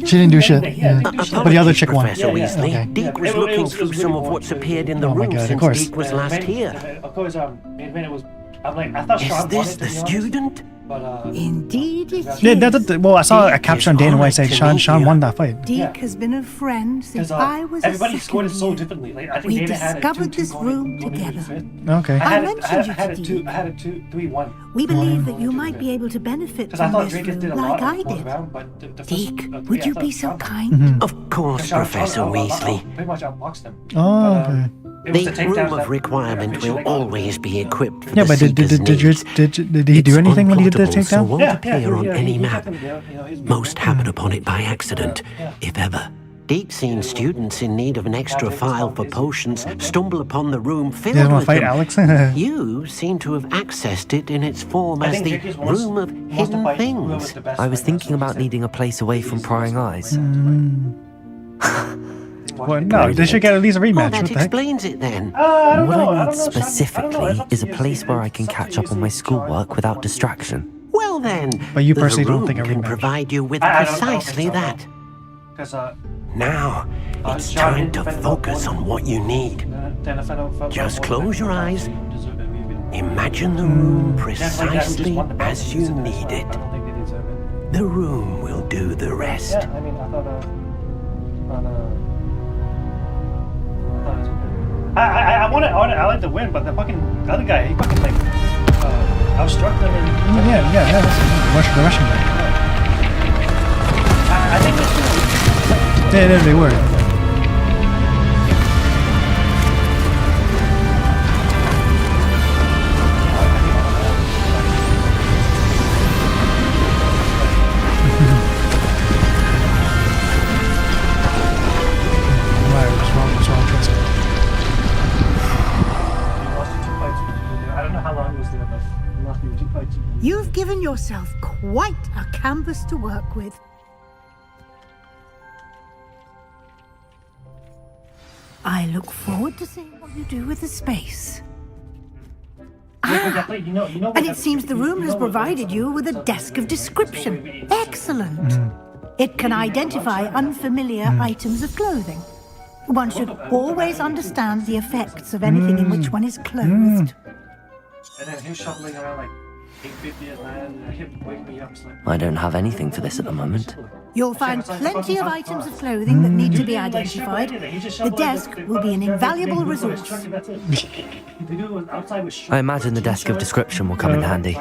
didn't do shit. Yeah. But the other chick won. Professor Weasley. Okay. Deke was looking through some of what's appeared in the room since Deke was last here. Of course, it was. I'm like, I thought Is Sean this wanted the to be honest, student? but Indeed it is. Yeah, well, I saw a caption on Dana White saying Sean won that fight. Deke has been a friend since I was a everybody scored it so second differently. Like I think We Dana had it discovered 2-2 this going room into together. fifth. Okay. I had I it mentioned you I had to it two. Deke. I had it 2-3-1. We believe that you might be able to benefit Because I from thought this Drake did room a like lot I of did. round, but the first, Deke, yeah, would I you thought be so Sean- kind? Of course, Professor Weasley. Pretty much outboxed him. Oh, okay. The room of requirement will always be equipped for Yeah, the but Seeker's needs. did he do anything when he did the Unplottable, so takedown? won't appear on any he map. kept him, Most happen upon it by accident, if ever. Deke's seen students in need of an extra file for potions stumble upon the room You filled guys want with to fight them. Alex? You seem to have accessed it in its form I as think the Jackie's wants- room of wants to hidden fight whoever things. was the best I was fighter, thinking so he about said- needing a place away from prying eyes. Well, no, they should get at least a Well, rematch. that What the heck? explains it then. I don't What know. I I need don't know, Sean. I don't know. specifically It's up is to a you. place where I It's can up to catch you. up on my schoolwork without distraction. Well then, But you the personally don't room think a can rematch? provide you with I don't think precisely so, no. that. Because Now, it's Sean time didn't to defend focus about on what you need. then if I don't Just close your eyes. Imagine the room precisely as you need it. The room will do the rest. Yeah, I mean, I thought it was okay. I wanted to win, but the fucking other guy, he fucking like outstruck them and Yeah. That's the Russian guy. I think this Yeah, they were. You've given yourself quite a canvas to work with. I look forward to seeing what you do with the space. And it seems the room has provided you with a desk of description. Excellent. It can identify unfamiliar items of clothing. One should always understand the effects of anything in which one is clothed. And then he's shuffling around like 8:50 at night, and he wake me up. I don't have anything for this at the moment. You'll find plenty of items of clothing that need to be identified. The desk will be an invaluable resource. I imagine the desk of description will come in handy.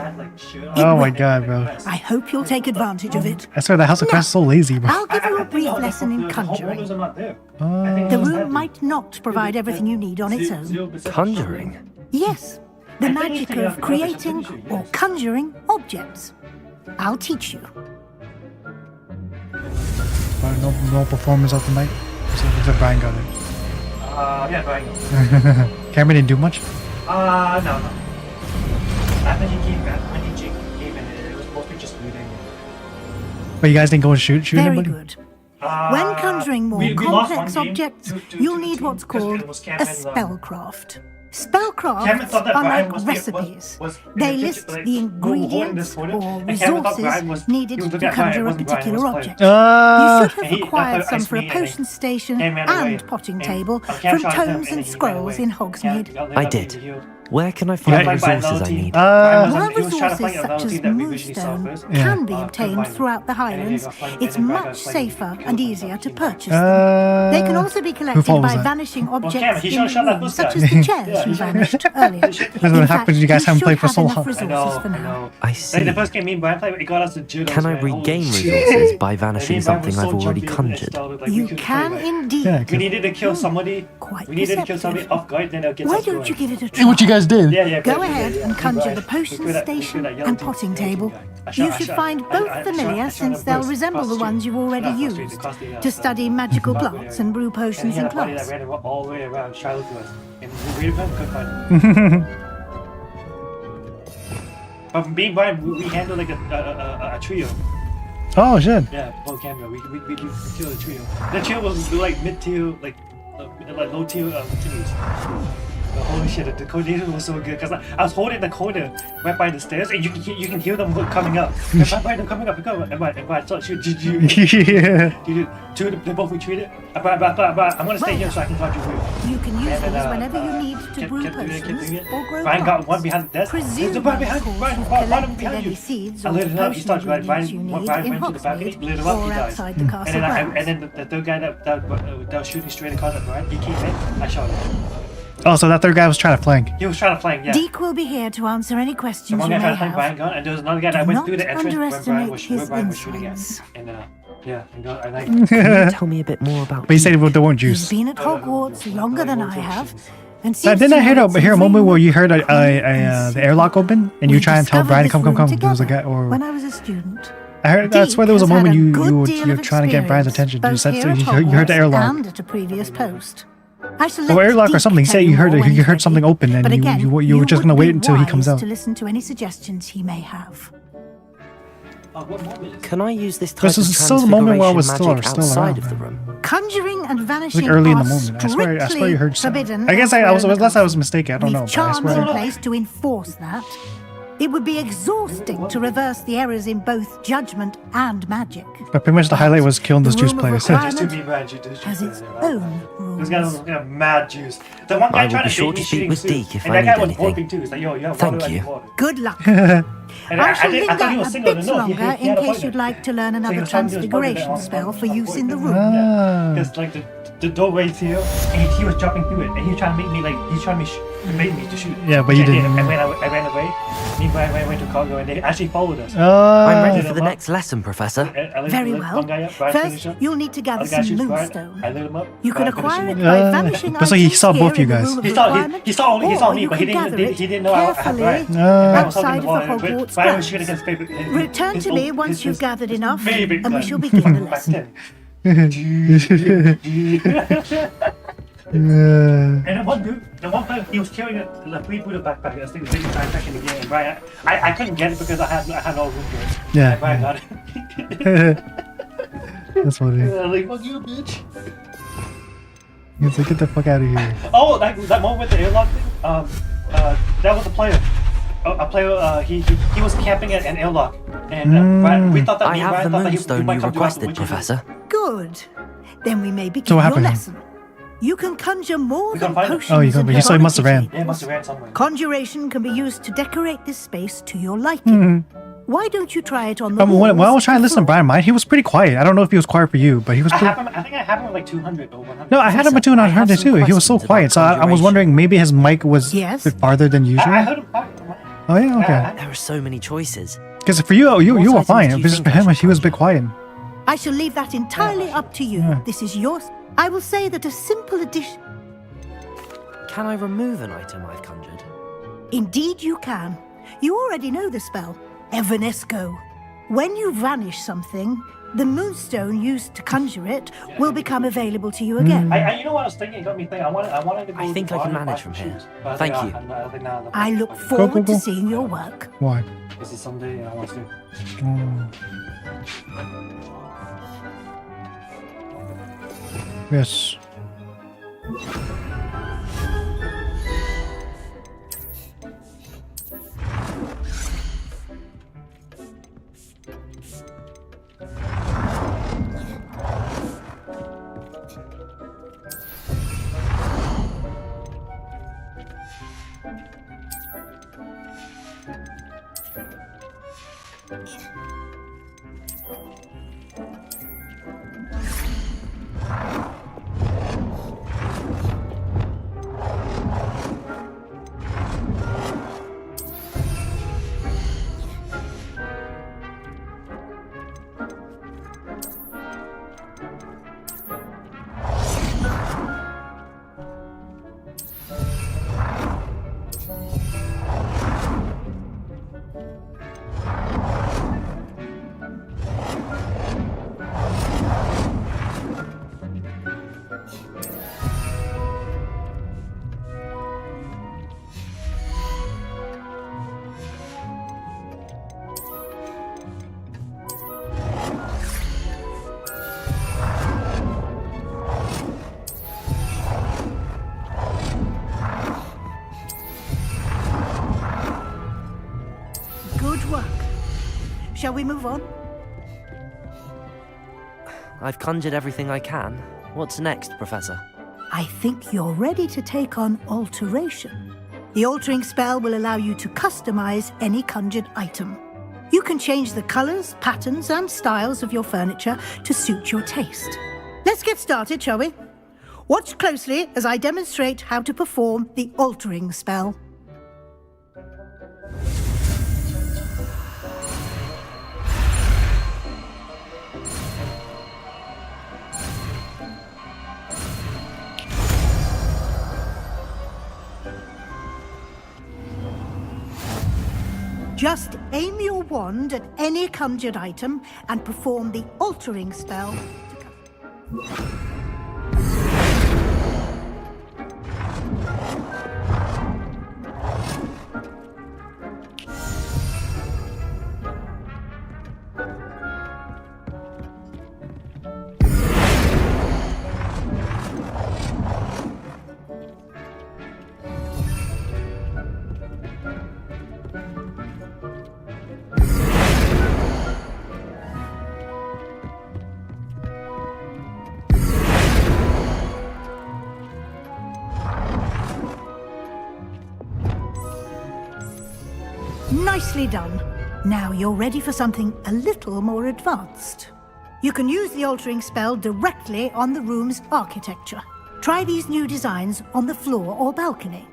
Oh my god, bro. I hope you'll take advantage of it. I swear the House of Cards is so lazy, bro. I'll give you a brief lesson in conjuring. The room might not provide everything you need on its own. Conjuring? Yes, the magic of creating or conjuring objects. I'll teach you. No performance of the night. Except Brian got it. Yeah, Brian got it. Cameron didn't do much? No. After he came back, when he came in, it was mostly just reading. But you guys didn't go and shoot Very anybody? good. When conjuring more complex objects, you'll need what's called a spellcraft. Spellcrafts are like recipes. They list the ingredients or resources needed to conjure a particular object. You should have acquired some for a potion station and potting table from tomes and scrolls in Hogsmeade. I did. Where can I find the resources I need? While resources such as moonstone can be obtained throughout the Highlands, it's much safer and easier to purchase them. They can also be collected by vanishing objects in the room, such as the chairs you vanished earlier. That's what happens. You guys haven't played for so long. I see. Like the first game me and Brian played, it got us to judo. Can I regain resources by vanishing something I've already conjured? You can indeed. We needed to kill somebody. We needed to kill somebody off guard, then it'll get. Why don't you give it a try? Hey, what you guys did? Go ahead and conjure the potion station and potting table. You should find both familiar, since they'll resemble the ones you've already used to study magical plots and brew potions in class. I ran all the way around Charlotte to us, and we couldn't find it. But me and Brian, we handled like a trio. Oh shit. Yeah, full camera. We killed a trio. The trio was like mid-tier, like low-tier teams. Holy shit, the coordination was so good because I was holding the corner right by the stairs and you can hear them coming up. Right, they're coming up, and I thought, shoot, they both retreated. But I'm gonna stay here so I can conjure you. You can use these whenever you need to brew potions or grow Brian got crops. one behind the desk. Presume, Brian behind any seeds or I lit it up, he potion starts right, ingredients you need Brian in went to the balcony, Hogsmeade lit him up, he or died. outside the castle grounds. And then the third guy that was shooting straight across at Brian, he came in, I shot him. Oh, so that third guy was trying to flank. He was trying to flank, yeah. Deke will be here to answer any questions One you guy may tried to flank Brian have. gun, and there was another guy that Do went through the not entrance where Brian was shooting at. And Can you tell me a bit more about? But he said they weren't You've juice. been at Hogwarts longer than I have, and Didn't I hear a moment where you heard the airlock open and you try and tell Brian to come? There was a guy, or when I was a student. I heard that's where there was a Deke has moment had a good deal you're of trying to get Brian's attention. You both said here so at you heard the Hogwarts airlock. and at a previous post. I shall Or let airlock or Deke something. He said tell you heard more when you he's heard something ready. open and But again, you were just would gonna wait be until he comes wise out. to listen to any suggestions he may have. Can I use this type This of is still the moment where I was transfiguration still magic outside around. of the room? Conjuring and It was vanishing like early in the are moment. I swear you heard something. forbidden I guess elsewhere was in the unless I was castle. mistaken. I don't know. We've But I charms in swear. place to enforce that. It would be exhausting to reverse the errors in both judgment and magic. But pretty much the highlight was killing those The juice room of players. requirement Just to be mad, you just has its own rules. This guy was mad juice. The one guy I will trying be to sure bait me to speak shooting with soup, Deke if and I that guy need was anything. burping too. It's like, yo, Thank water, I you. need water. Good luck. And I shall I linger thought he was a single. bit No, longer he had in a case partner. you'd like to learn So he another was trying to do his partner transfiguration on- spell for on- use in the room. Ah. Because like the doorway's here, and he was jumping through it, and he was trying to make me like he's trying to bait me to shoot. Yeah, but you Which I did, didn't. And when I ran away, meanwhile I went to cargo, and they actually followed us. I'm ready for the next lesson, Professor. Very well. First, you'll need to gather some moonstone. I lit him up. You can Brian finished acquire him it up. by vanishing So he items saw here both you in the guys. room of He saw requirement, he saw or me, you but he can gather didn't it he didn't know I had carefully Brian. Brian was holding outside the of the ball, but Hogwarts Brian was grounds. shooting against favorite. Return to me once you've gathered enough, and we shall begin the lesson. Yeah. And the one player, he was carrying a freebooter backpack. I was thinking maybe backpack in the game. And Brian, I couldn't get it because I had no room for it. Yeah. And Brian got it. That's funny. Like, fuck you, bitch. He's like, get the fuck out of here. Oh, that moment with the airlock thing. That was a player. A player. He was camping at an airlock, and Brian, we thought that I me and have Brian the thought that moonstone he might you come to us, requested, which he did. Professor. Good. Then we may So begin what your happened? lesson. You can conjure more We than can't find it. potions Oh, you can. and He saw he must have ran. Yeah, he must have ran somewhere. Conjuration can be used to decorate this space to your liking. Why don't you try it on the walls? When I was trying to listen to Brian Mine, he was pretty quiet. I don't know if he was quiet for you, but he was I pretty... have him. I think I have him at like 200 or 100. No, I had him at 200 too. He was so quiet, so I was wondering maybe his mic was a bit farther than usual. I heard him. Oh yeah, okay. There are so many choices. Because for you, you were items fine. do you But just for think I him, he was a bit quiet. I shall leave that entirely up to you. Yeah. This is yours. I will say that a simple addition... Can I remove an item I've conjured? Indeed you can. You already know the spell, Evanesco. When you vanish something, the moonstone used to conjure it will become available to you again. You know what I was thinking? It got me thinking. I wanted to go. I think to I can Barnes manage and from here. shoes, but I Thank think, you. I think now. I look forward to seeing your work. Why? This is someday I want to. Yes. Good work. Shall we move on? I've conjured everything I can. What's next, Professor? I think you're ready to take on alteration. The altering spell will allow you to customize any conjured item. You can change the colors, patterns, and styles of your furniture to suit your taste. Let's get started, shall we? Watch closely as I demonstrate how to perform the altering spell. Just aim your wand at any conjured item and perform the altering spell. Nicely done. Now you're ready for something a little more advanced. You can use the altering spell directly on the room's architecture. Try these new designs on the floor or balcony.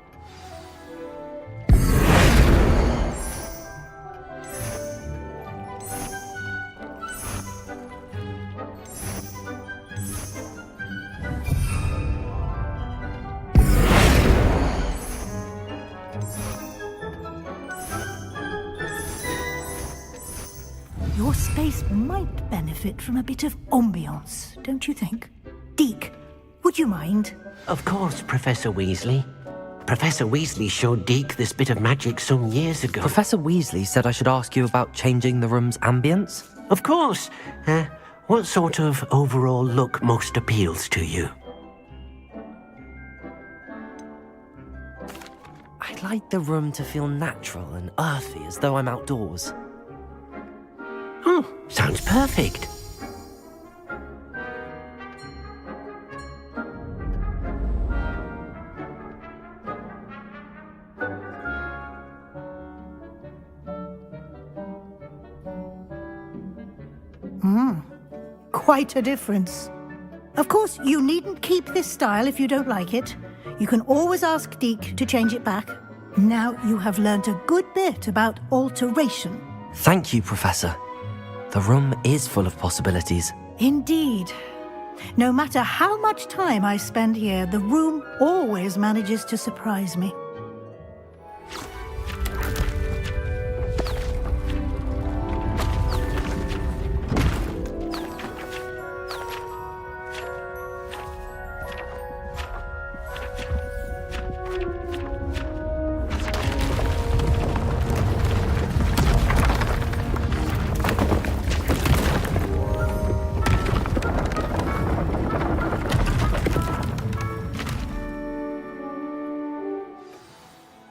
Your space might benefit from a bit of ambiance, don't you think? Deke, would you mind? Of course, Professor Weasley. Professor Weasley showed Deke this bit of magic some years ago. Professor Weasley said I should ask you about changing the room's ambience? Of course. What sort of overall look most appeals to you? I'd like the room to feel natural and earthy, as though I'm outdoors. Oh, sounds perfect. Quite a difference. Of course, you needn't keep this style if you don't like it. You can always ask Deke to change it back. Now you have learnt a good bit about alteration. Thank you, Professor. The room is full of possibilities. Indeed. No matter how much time I spend here, the room always manages to surprise me.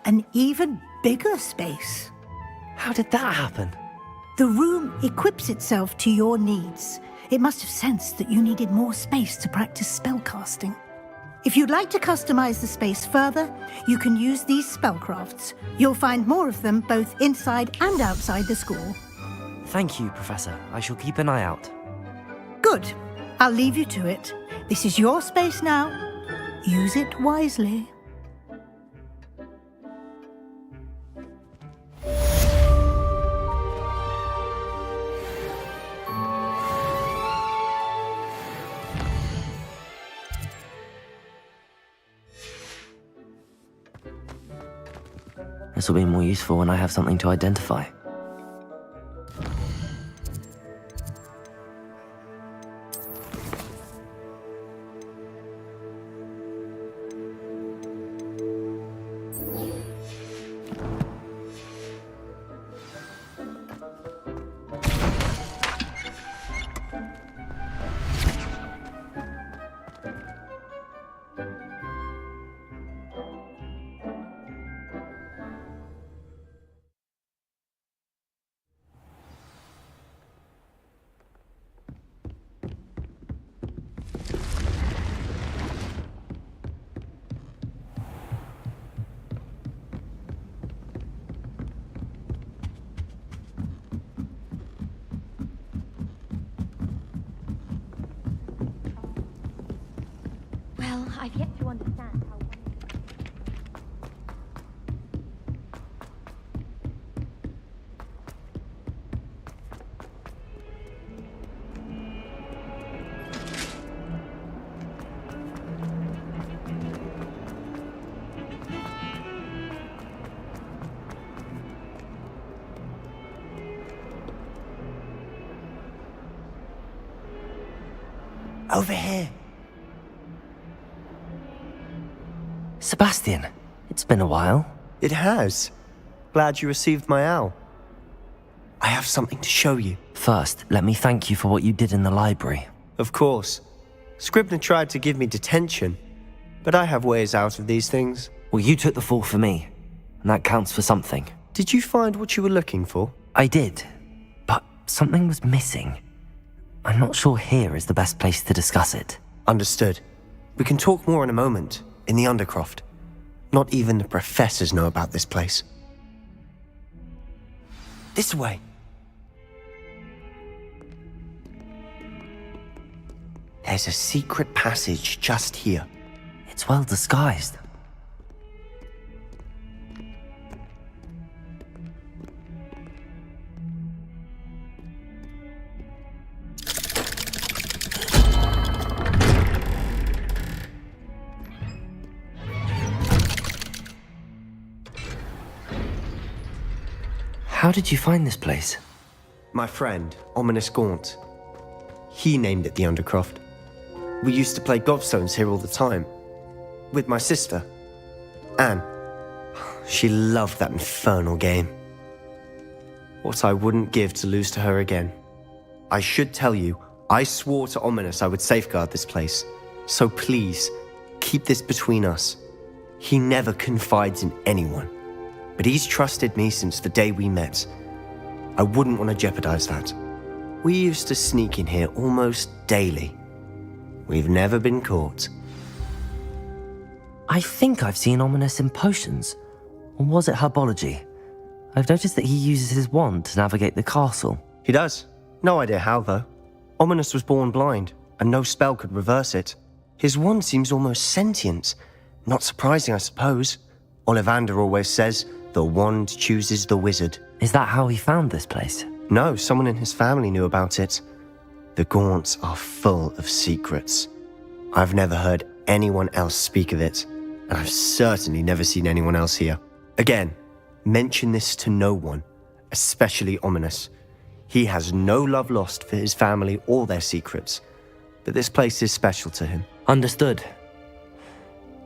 An even bigger space. How did that happen? The room equips itself to your needs. It must have sensed that you needed more space to practice spellcasting. If you'd like to customize the space further, you can use these spellcrafts. You'll find more of them both inside and outside the school. Thank you, Professor. I shall keep an eye out. Good. I'll leave you to it. This is your space now. Use it wisely. This will be more useful when I have something to identify. Well, I've yet to understand how... Over here. Sebastian, it's been a while. It has. Glad you received my owl. I have something to show you. First, let me thank you for what you did in the library. Of course. Scribner tried to give me detention, but I have ways out of these things. Well, you took the fall for me, and that counts for something. Did you find what you were looking for? I did, but something was missing. I'm not sure here is the best place to discuss it. Understood. We can talk more in a moment, in the Undercroft. Not even the professors know about this place. This way. There's a secret passage just here. It's well disguised. How did you find this place? My friend, Ominous Gaunt. He named it the Undercroft. We used to play gobstones here all the time. With my sister, Anne. She loved that infernal game. What I wouldn't give to lose to her again. I should tell you, I swore to Ominous I would safeguard this place. So please, keep this between us. He never confides in anyone. But he's trusted me since the day we met. I wouldn't want to jeopardize that. We used to sneak in here almost daily. We've never been caught. I think I've seen Ominous in potions. Or was it herbology? I've noticed that he uses his wand to navigate the castle. He does. No idea how, though. Ominous was born blind, and no spell could reverse it. His wand seems almost sentient. Not surprising, I suppose. Ollivander always says, the wand chooses the wizard. Is that how he found this place? No, someone in his family knew about it. The Gaunts are full of secrets. I've never heard anyone else speak of it, and I've certainly never seen anyone else here. Again, mention this to no one, especially Ominous. He has no love lost for his family or their secrets, but this place is special to him. Understood.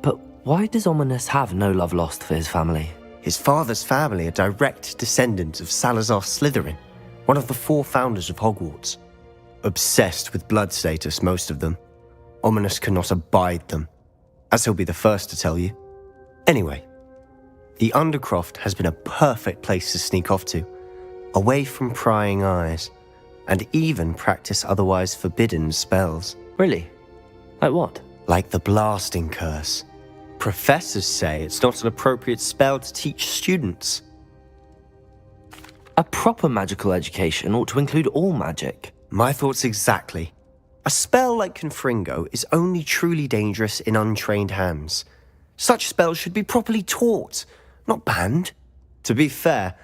But why does Ominous have no love lost for his family? His father's family are direct descendants of Salazar Slytherin, one of the 4 founders of Hogwarts. Obsessed with blood status, most of them. Ominous cannot abide them, as he'll be the first to tell you. Anyway, the Undercroft has been a perfect place to sneak off to, away from prying eyes, and even practice otherwise forbidden spells. Really? Like what? Like the Blasting Curse. Professors say it's not an appropriate spell to teach students. A proper magical education ought to include all magic. My thoughts exactly. A spell like Confringo is only truly dangerous in untrained hands. Such spells should be properly taught, not banned. To be fair,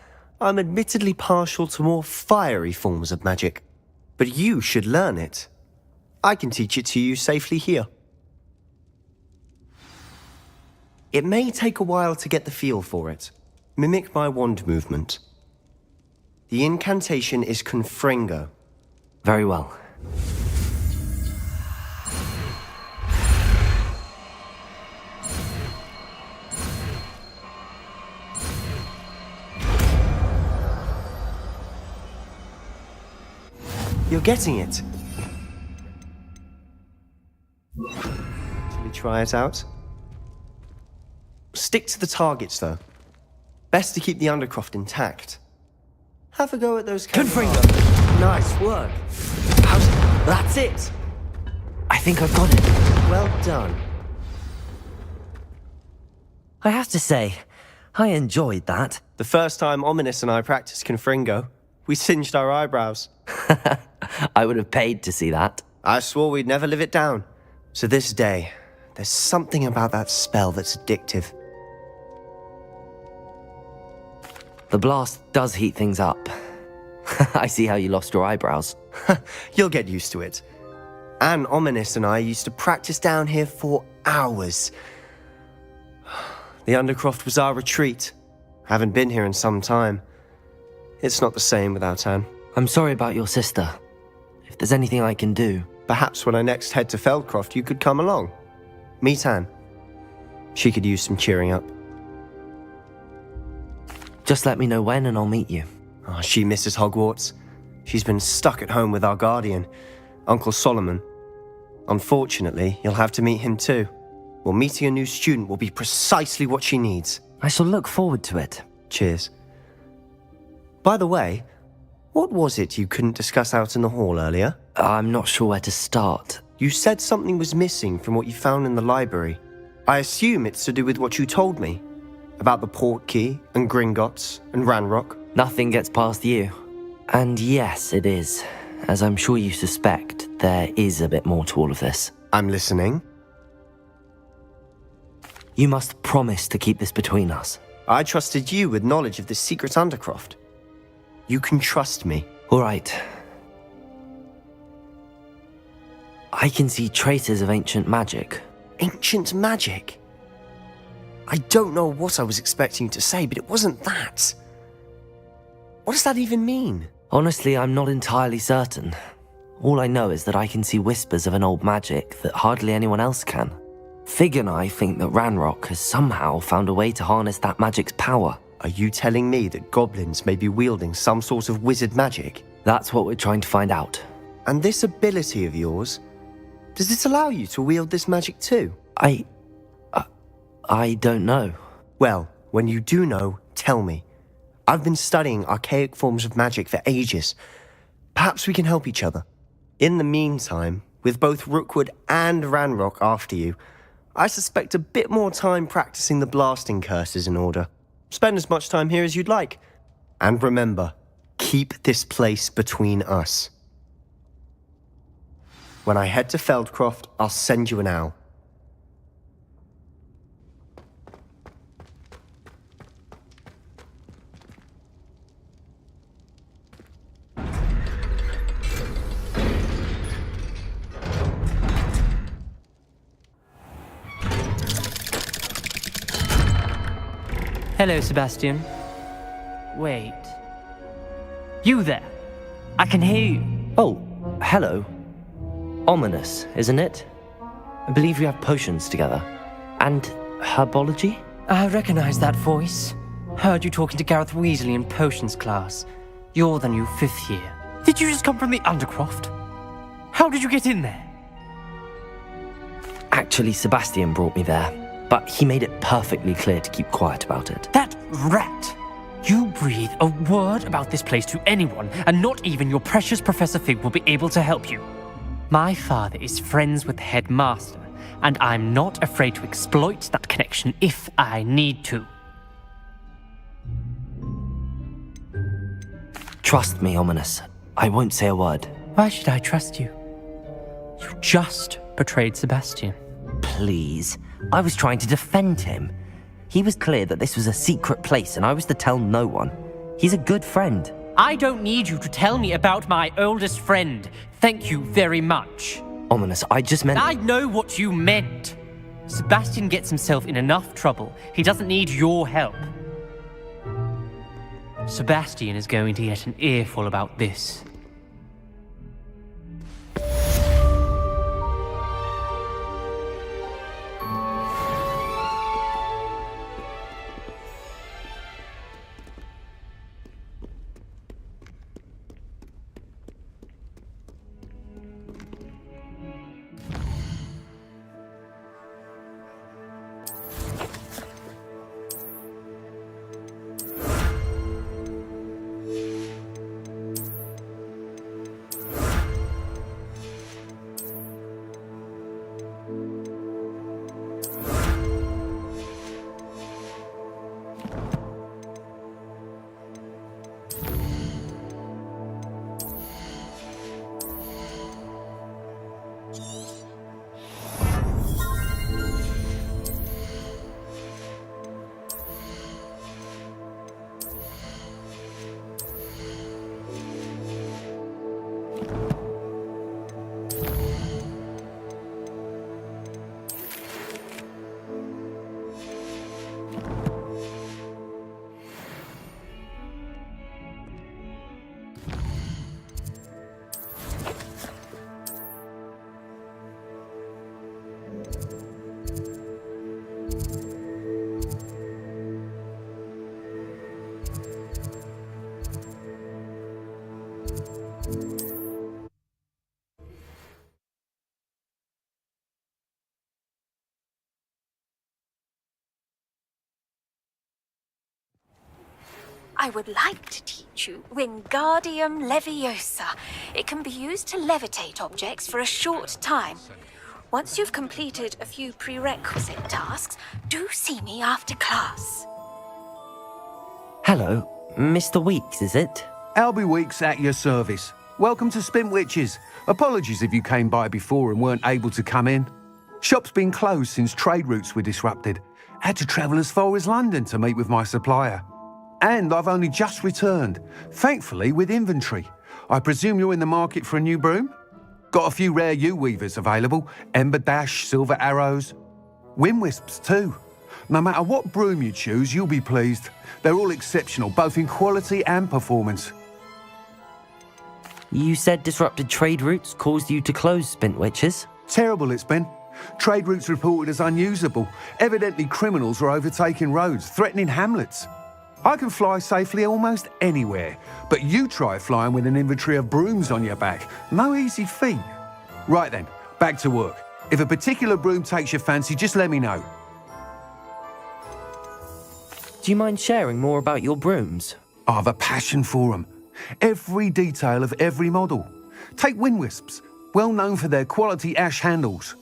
I'm admittedly partial to more fiery forms of magic. But you should learn it. I can teach it to you safely here. It may take a while to get the feel for it. Mimic my wand movement. The incantation is Confringo. Very well. You're getting it. Shall we try it out? Stick to the targets, though. Best to keep the Undercroft intact. Have a go at those Confringo! Nice work. That's it! I think I've got it. Well done. I have to say, I enjoyed that. The first time Ominous and I practiced Confringo, we singed our eyebrows. I would have paid to see that. I swore we'd never live it down. To this day, there's something about that spell that's addictive. The blast does heat things up. I see how you lost your eyebrows. You'll get used to it. Anne, Ominous and I used to practice down here for hours. The Undercroft was our retreat. Haven't been here in some time. It's not the same without Anne. I'm sorry about your sister. If there's anything I can do... Perhaps when I next head to Feldcroft, you could come along. Meet Anne. She could use some cheering up. Just let me know when and I'll meet you. Oh, she misses Hogwarts. She's been stuck at home with our guardian, Uncle Solomon. Unfortunately, you'll have to meet him too. Well, meeting a new student will be precisely what she needs. I shall look forward to it. Cheers. By the way, what was it you couldn't discuss out in the hall earlier? I'm not sure where to start. You said something was missing from what you found in the library. I assume it's to do with what you told me. About the Portkey and Gringotts and Ranrock. Nothing gets past you. And yes, it is. As I'm sure you suspect, there is a bit more to all of this. I'm listening. You must promise to keep this between us. I trusted you with knowledge of this secret undercroft. You can trust me. All right. I can see traces of ancient magic. Ancient magic? I don't know what I was expecting you to say, but it wasn't that. What does that even mean? Honestly, I'm not entirely certain. All I know is that I can see whispers of an old magic that hardly anyone else can. Fig and I think that Ranrock has somehow found a way to harness that magic's power. Are you telling me that goblins may be wielding some sort of wizard magic? That's what we're trying to find out. And this ability of yours, does it allow you to wield this magic too? I don't know. Well, when you do know, tell me. I've been studying archaic forms of magic for ages. Perhaps we can help each other. In the meantime, with both Rookwood and Ranrock after you, I suspect a bit more time practicing the blasting curse is in order. Spend as much time here as you'd like. And remember, keep this place between us. When I head to Feldcroft, I'll send you an owl. Hello, Sebastian. Wait. You there? I can hear you. Oh, hello. Ominous, isn't it? I believe we have potions together. And herbology? I recognize that voice. Heard you talking to Gareth Weasley in potions class. You're the new 5th year. Did you just come from the Undercroft? How did you get in there? Actually, Sebastian brought me there. But he made it perfectly clear to keep quiet about it. That rat! You breathe a word about this place to anyone, and not even your precious Professor Fig will be able to help you. My father is friends with the headmaster, and I'm not afraid to exploit that connection if I need to. Trust me, Ominous. I won't say a word. Why should I trust you? You just betrayed Sebastian. Please. I was trying to defend him. He was clear that this was a secret place and I was to tell no one. He's a good friend. I don't need you to tell me about my oldest friend. Thank you very much. Ominous, I just meant... I know what you meant. Sebastian gets himself in enough trouble. He doesn't need your help. Sebastian is going to get an earful about this. I would like to teach you Wingardium Leviosa. It can be used to levitate objects for a short time. Once you've completed a few prerequisite tasks, do see me after class. Hello, Mr. Weeks, is it? Albie Weeks at your service. Welcome to Spintwitches. Apologies if you came by before and weren't able to come in. Shop's been closed since trade routes were disrupted. Had to travel as far as London to meet with my supplier. And I've only just returned, thankfully with inventory. I presume you're in the market for a new broom? Got a few rare U-weavers available. Ember Dash, Silver Arrows. Wind Wisps too. No matter what broom you choose, you'll be pleased. They're all exceptional, both in quality and performance. You said disrupted trade routes caused you to close Spintwitches? Terrible it's been. Trade routes reported as unusable. Evidently criminals were overtaking roads, threatening hamlets. I can fly safely almost anywhere, but you try flying with an inventory of brooms on your back. No easy feat. Right then, back to work. If a particular broom takes your fancy, just let me know. Do you mind sharing more about your brooms? I have a passion for them. Every detail of every model. Take Wind Wisps, well known for their quality ash handles.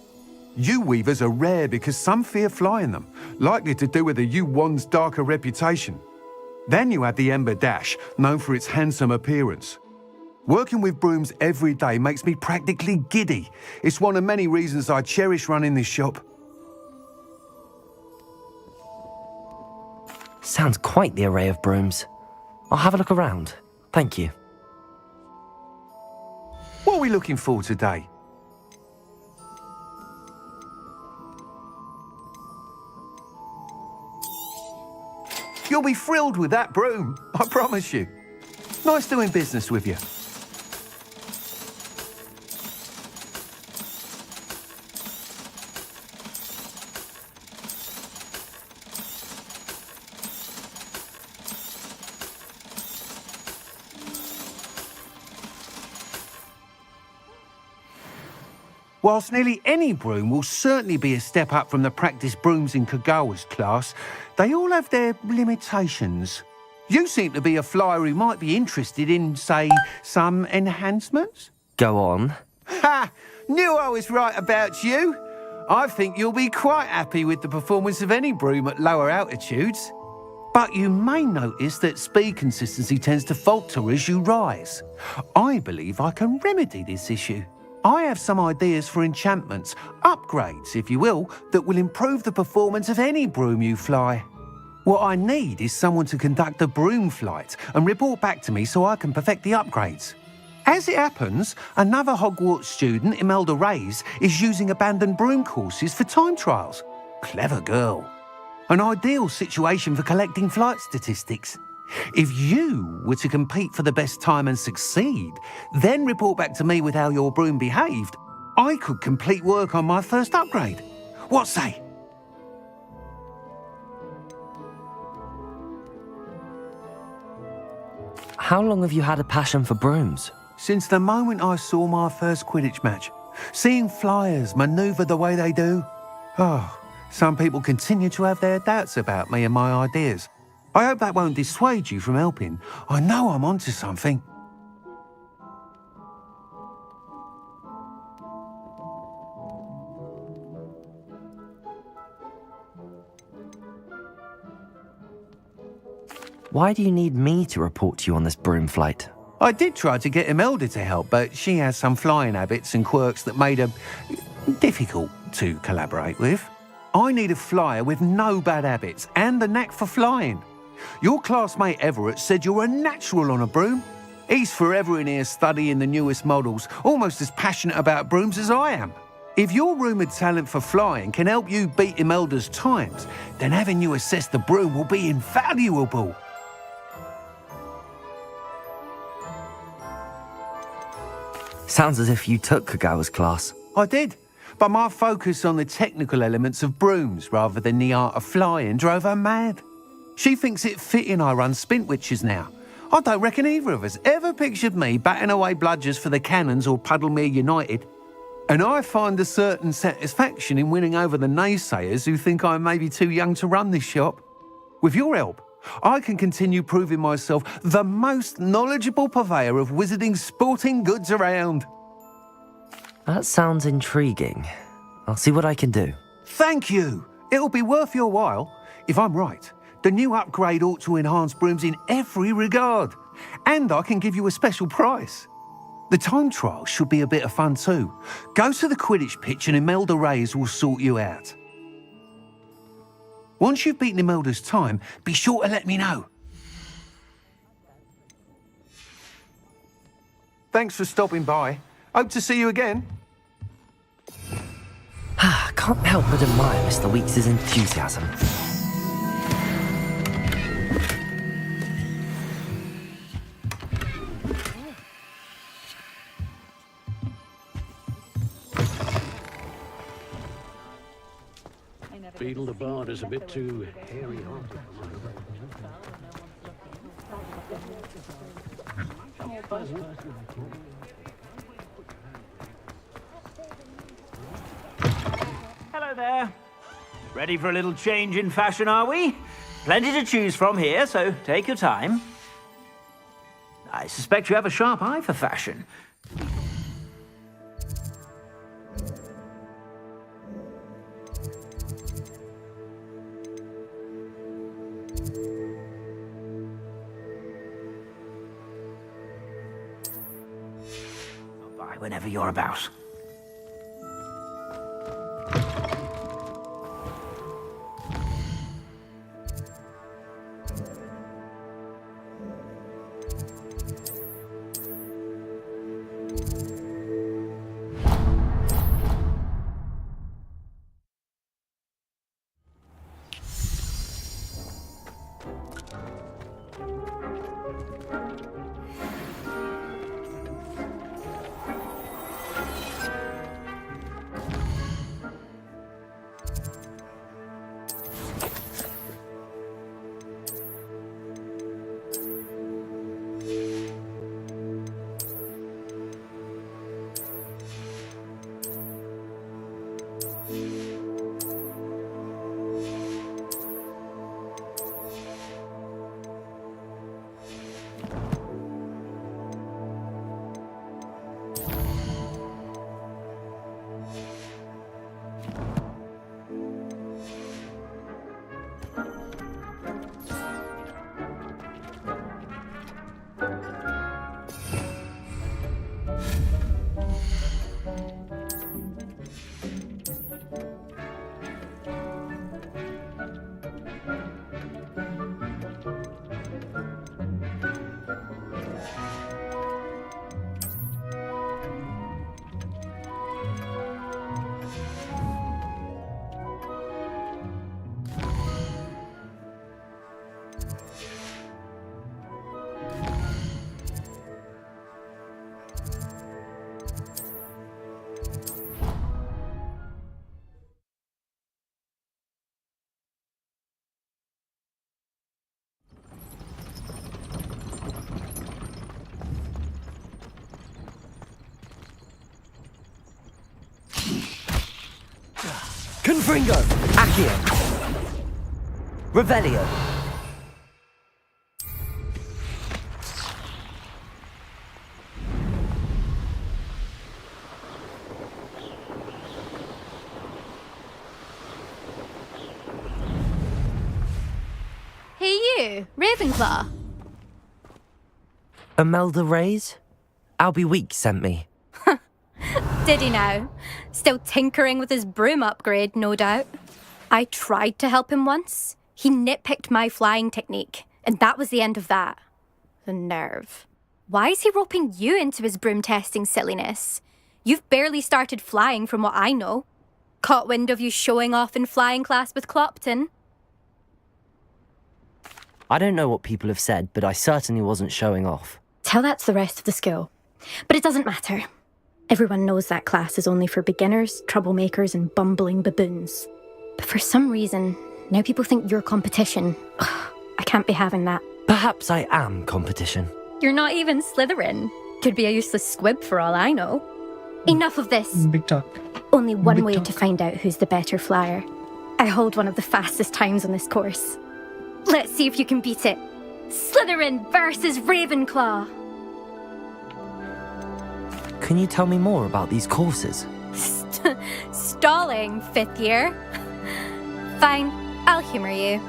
U-weavers are rare because some fear flying them, likely to do with the U-wand's darker reputation. Then you have the Ember Dash, known for its handsome appearance. Working with brooms every day makes me practically giddy. It's one of many reasons I cherish running this shop. Sounds quite the array of brooms. I'll have a look around. Thank you. What are we looking for today? You'll be thrilled with that broom, I promise you. Nice doing business with you. Whilst nearly any broom will certainly be a step up from the practice brooms in Kagawa's class, they all have their limitations. You seem to be a flyer who might be interested in, say, some enhancements? Go on. Ha! Knew I was right about you. I think you'll be quite happy with the performance of any broom at lower altitudes. But you may notice that speed consistency tends to falter as you rise. I believe I can remedy this issue. I have some ideas for enchantments, upgrades, if you will, that will improve the performance of any broom you fly. What I need is someone to conduct a broom flight and report back to me so I can perfect the upgrades. As it happens, another Hogwarts student, Imelda Reyes, is using abandoned broom courses for time trials. Clever girl. An ideal situation for collecting flight statistics. If you were to compete for the best time and succeed, then report back to me with how your broom behaved, I could complete work on my first upgrade. What say? How long have you had a passion for brooms? Since the moment I saw my first Quidditch match. Seeing flyers manoeuvre the way they do. Oh, some people continue to have their doubts about me and my ideas. I hope that won't dissuade you from helping. I know I'm onto something. Why do you need me to report to you on this broom flight? I did try to get Imelda to help, but she has some flying habits and quirks that made her difficult to collaborate with. I need a flyer with no bad habits and the knack for flying. Your classmate Everett said you're a natural on a broom. He's forever in here studying the newest models, almost as passionate about brooms as I am. If your rumoured talent for flying can help you beat Imelda's times, then having you assess the broom will be invaluable. Sounds as if you took Kagawa's class. I did, but my focus on the technical elements of brooms rather than the art of flying drove her mad. She thinks it fitting I run Spintwitches now. I don't reckon either of us ever pictured me batting away bludgers for the Cannons or Puddlemere United. And I find a certain satisfaction in winning over the naysayers who think I may be too young to run this shop. With your help, I can continue proving myself the most knowledgeable purveyor of wizarding sporting goods around. That sounds intriguing. I'll see what I can do. Thank you. It'll be worth your while. If I'm right, The new upgrade ought to enhance brooms in every regard. And I can give you a special price. The time trial should be a bit of fun too. Go to the Quidditch pitch and Imelda Reyes will sort you out. Once you've beaten Imelda's time, be sure to let me know. Thanks for stopping by. Hope to see you again. Can't help but admire Mr. Weeks' enthusiasm. Beetle the Bard is a bit too hairy-hearted for my Hello there. Ready for a little change in fashion, are we? Plenty to choose from here, so take your time. I suspect you have a sharp eye for fashion. Stop by whenever you're about. Confringo! Accio! Revelio! Hey you, Ravenclaw. Imelda Reyes? Albie Weeks sent me. Did he now? Still tinkering with his broom upgrade, no doubt. I tried to help him once. He nitpicked my flying technique, and that was the end of that. The nerve. Why is he roping you into his broom testing silliness? You've barely started flying from what I know. Caught wind of you showing off in flying class with Clopton. I don't know what people have said, but I certainly wasn't showing off. Tell that to the rest of the school. But it doesn't matter. Everyone knows that class is only for beginners, troublemakers, and bumbling baboons. But for some reason, now people think you're competition. Ugh, I can't be having that. Perhaps I am competition. You're not even Slytherin. Could be a useless squib for all I know. Enough of this. Big talk. Only one Big way talk. to find out who's the better flyer. I hold one of the fastest times on this course. Let's see if you can beat it. Slytherin versus Ravenclaw. Can you tell me more about these courses? Stalling, 5th year. Fine, I'll humour you.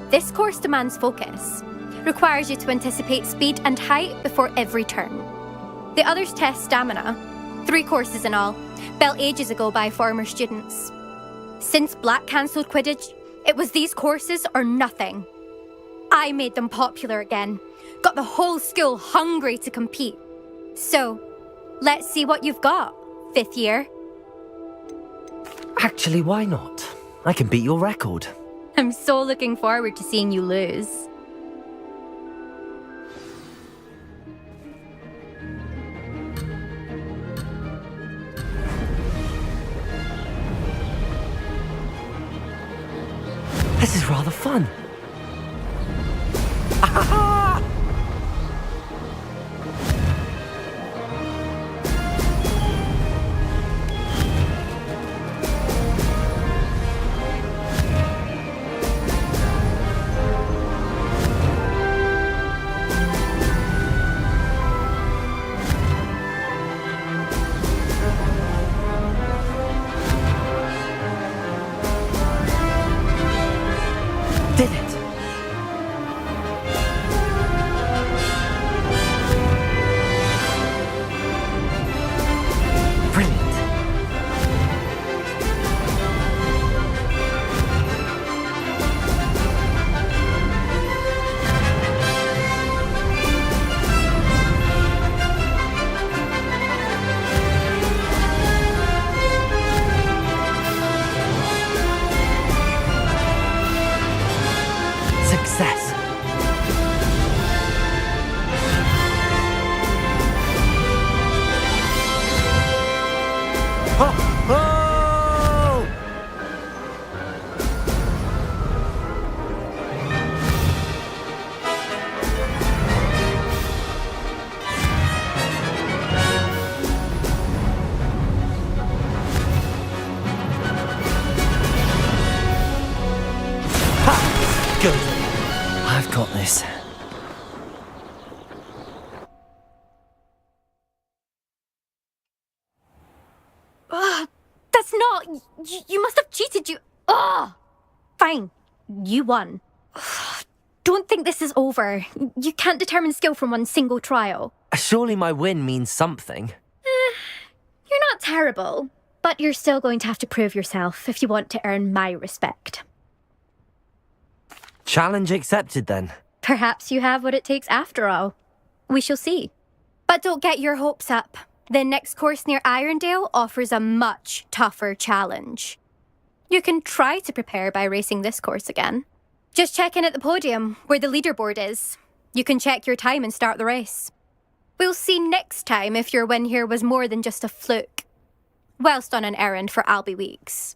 This course demands focus, requires you to anticipate speed and height before every turn. The others test stamina. 3 courses in all, built ages ago by former students. Since Black cancelled Quidditch, it was these courses or nothing. I made them popular again, got the whole school hungry to compete. So, let's see what you've got, 5th year. Actually, why not? I can beat your record. I'm so looking forward to seeing you lose. This is rather fun. Ah! Did it! Brilliant. Success. Oh! Oh! Ha! Good. I've got this. That's not... You must have cheated, you... Ugh! Fine. You won. Don't think this is over. You can't determine skill from one single trial. Surely my win means something. You're not terrible, but you're still going to have to prove yourself if you want to earn my respect. Challenge accepted then. Perhaps you have what it takes after all. We shall see. But don't get your hopes up. The next course near Irondale offers a much tougher challenge. You can try to prepare by racing this course again. Just check in at the podium, where the leaderboard is. You can check your time and start the race. We'll see next time if your win here was more than just a fluke. Whilst on an errand for Albie Weeks.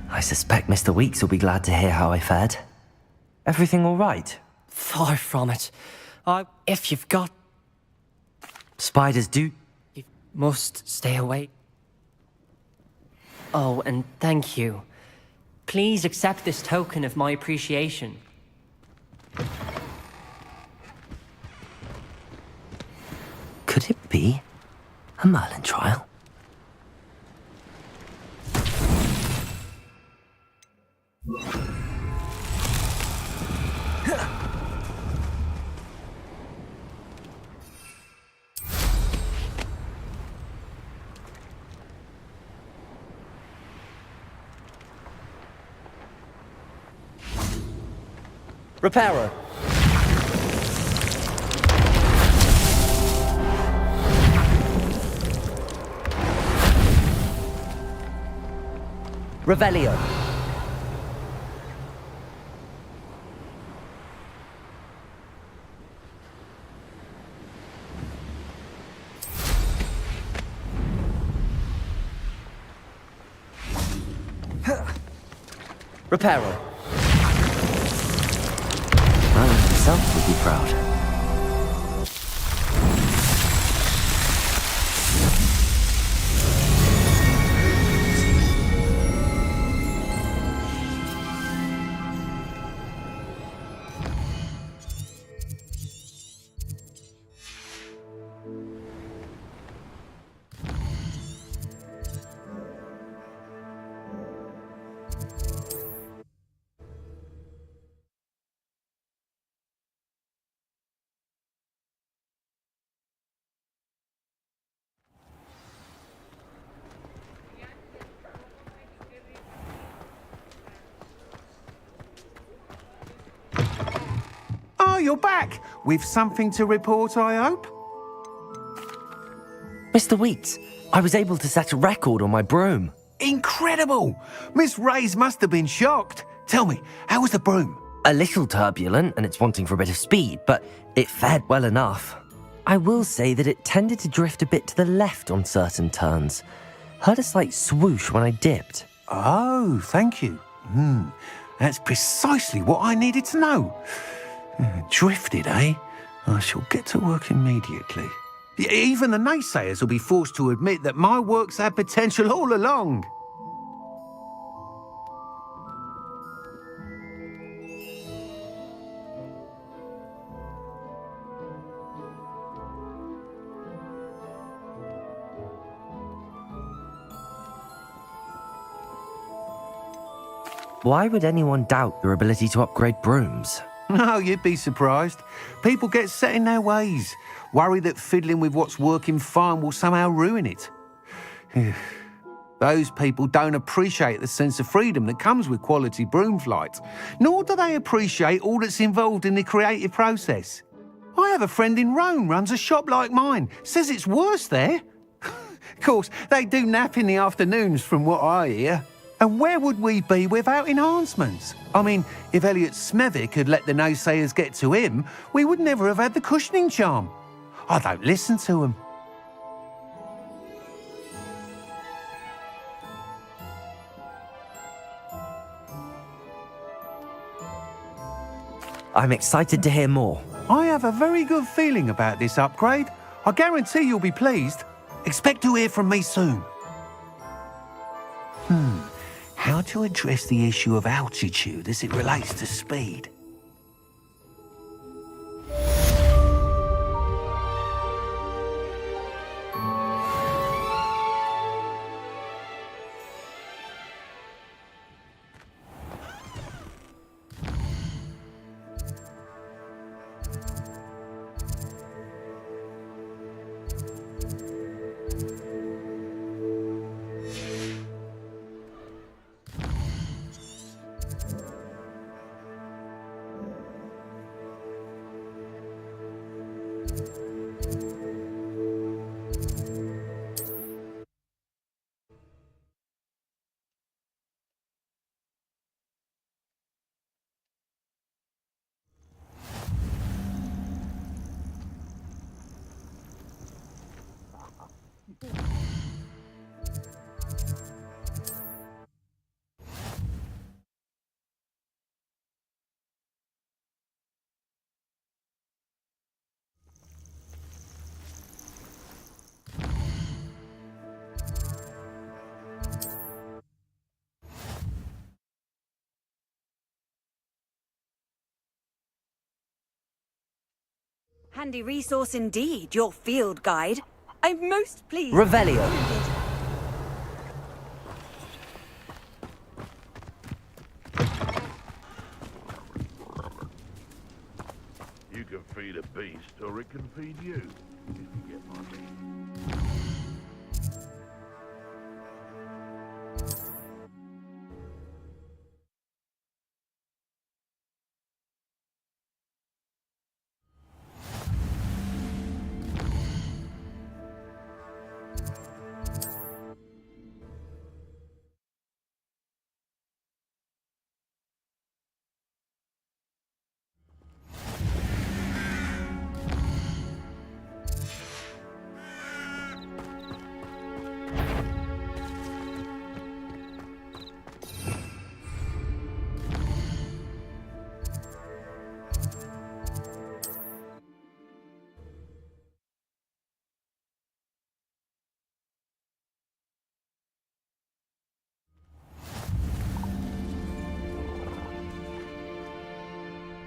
I suspect Mr. Weeks will be glad to hear how I fared. Everything all right? Far from it. If you've got... Spiders do... You must stay away. Oh, and thank you. Please accept this token of my appreciation. Could it be a Merlin trial? Repairer. Revelio. Repairer. Merlin himself would be proud. Ah, you're back. With something to report, I hope? Mr. Weeks, I was able to set a record on my broom. Incredible! Miss Reyes must have been shocked. Tell me, how was the broom? A little turbulent and it's wanting for a bit of speed, but it fared well enough. I will say that it tended to drift a bit to the left on certain turns. Heard a slight swoosh when I dipped. Oh, thank you. That's precisely what I needed to know. Drifted, eh? I shall get to work immediately. Even the naysayers will be forced to admit that my work's had potential all along. Why would anyone doubt your ability to upgrade brooms? No, you'd be surprised. People get set in their ways, worry that fiddling with what's working fine will somehow ruin it. Those people don't appreciate the sense of freedom that comes with quality broom flight, nor do they appreciate all that's involved in the creative process. I have a friend in Rome runs a shop like mine, says it's worse there. Of course, they do nap in the afternoons from what I hear. And where would we be without enhancements? I mean, if Elliot Smethwick had let the naysayers get to him, we would never have had the cushioning charm. I don't listen to them. I'm excited to hear more. I have a very good feeling about this upgrade. I guarantee you'll be pleased. Expect to hear from me soon. How to address the issue of altitude as it relates to speed? Handy resource indeed, your field guide. I'm most pleased. Revelio. You can feed a beast, or it can feed you, if you get my meaning.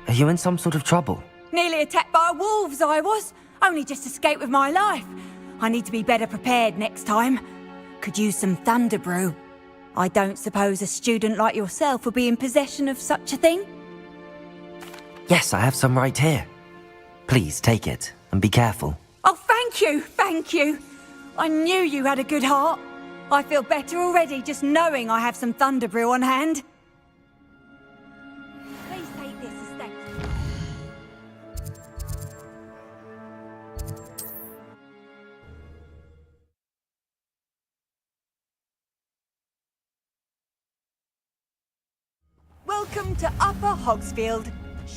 Are you in some sort of trouble? Nearly attacked by wolves, I was. Only just escaped with my life. I need to be better prepared next time. Could use some thunder brew. I don't suppose a student like yourself would be in possession of such a thing? Yes, I have some right here. Please take it and be careful. Oh, thank you, thank you. I knew you had a good heart. I feel better already just knowing I have some thunder brew on hand. Please take this as thanks. Welcome to Upper Hogsfield.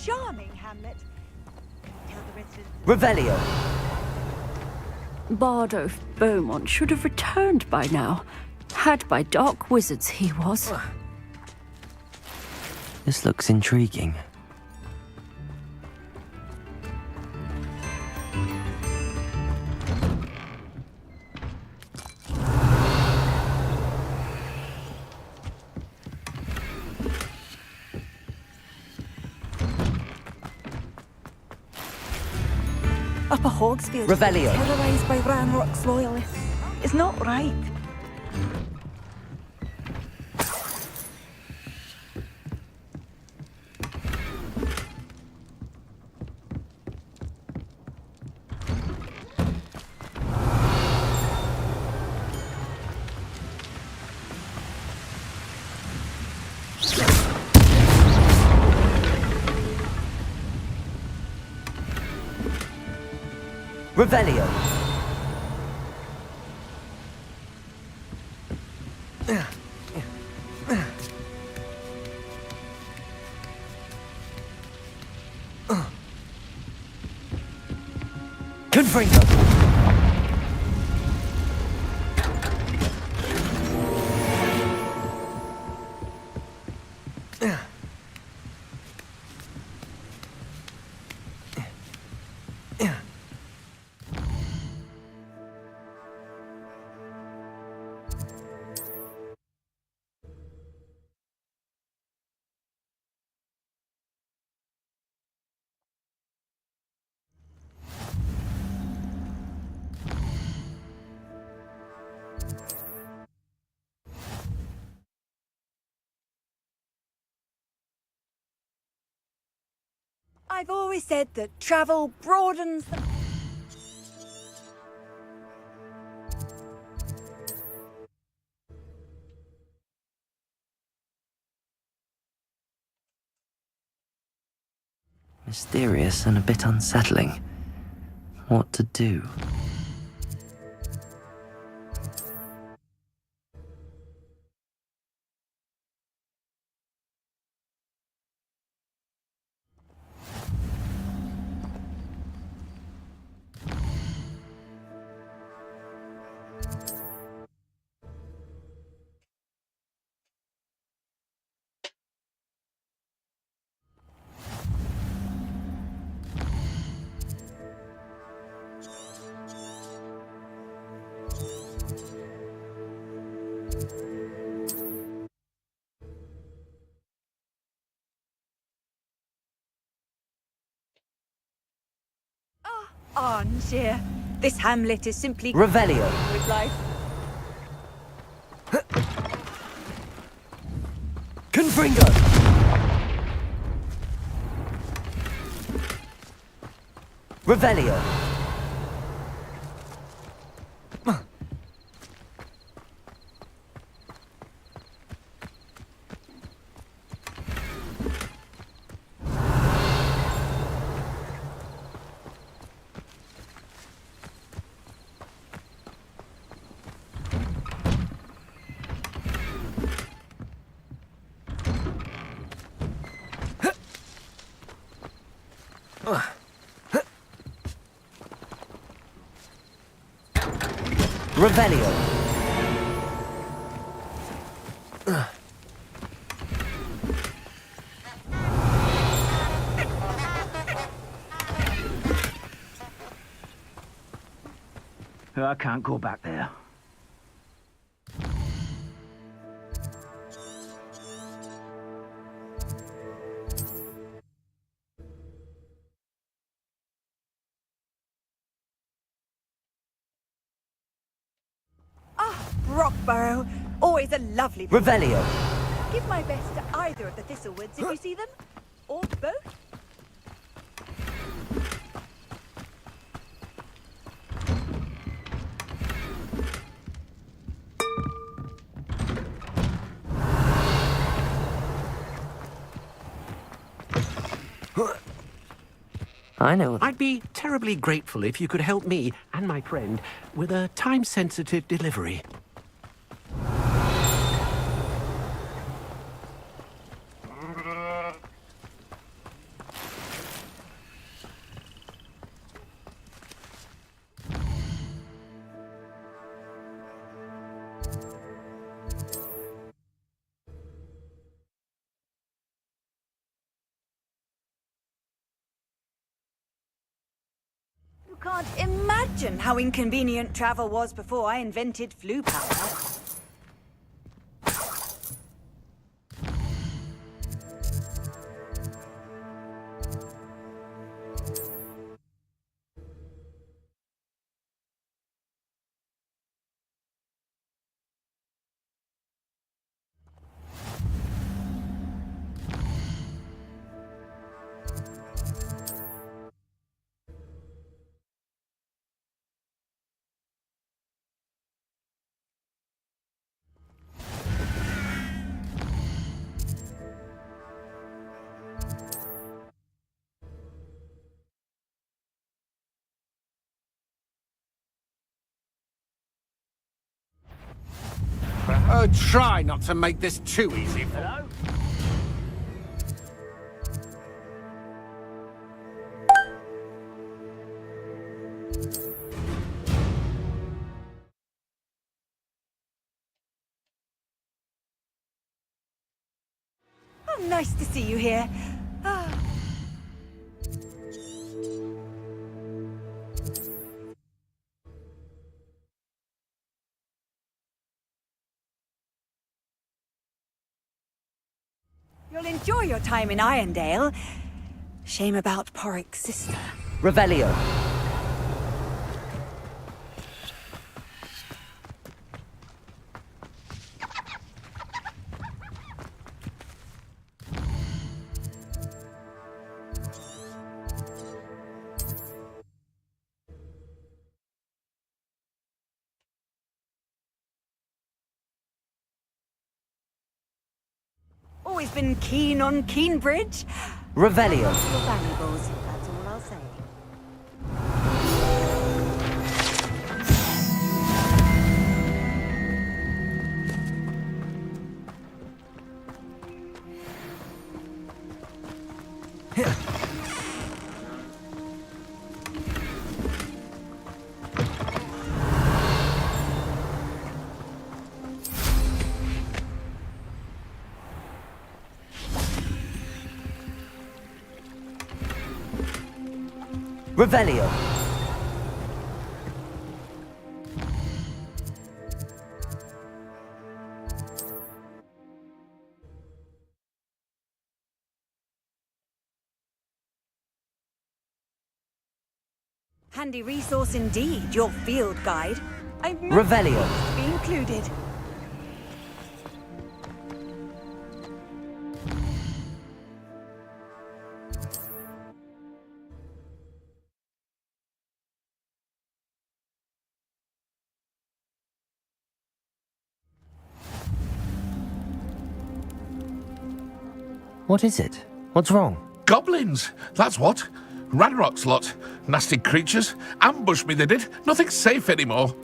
Charming hamlet. Tell the residents. Revelio. Bardolph Beaumont should have returned by now. Had by dark wizards he was. This looks intriguing. Upper Hogsfield. Revelio. Terrorised by Ranrock's loyalists. It's not right. Revelio. Confringo. I've always said that travel broadens the... Mysterious and a bit unsettling. What to do? Armchair. This hamlet is simply... Revelio. ...with life. Confringo. Revelio. Revelio. I can't go back there. Rockborough. Always a lovely... Revelio. Give my best to either of the Thistlewoods if you see them. Or both. I know. I'd be terribly grateful if you could help me and my friend with a time-sensitive delivery. Can't imagine how inconvenient travel was before I invented flu powder. Try not to make this too easy. Hello? Oh, nice to see you here. Ah. You'll enjoy your time in Irondale. Shame about Porrick's sister. Revelio. Always been keen on Keenbridge. Revelio. Your valuables, that's all I'll say. Revelio. Handy resource indeed, your field guide. I'm Revelio. to be included. What is it? What's wrong? Goblins, that's what. Ranrock's lot. Nasty creatures. Ambushed me, they did. Nothing's safe anymore.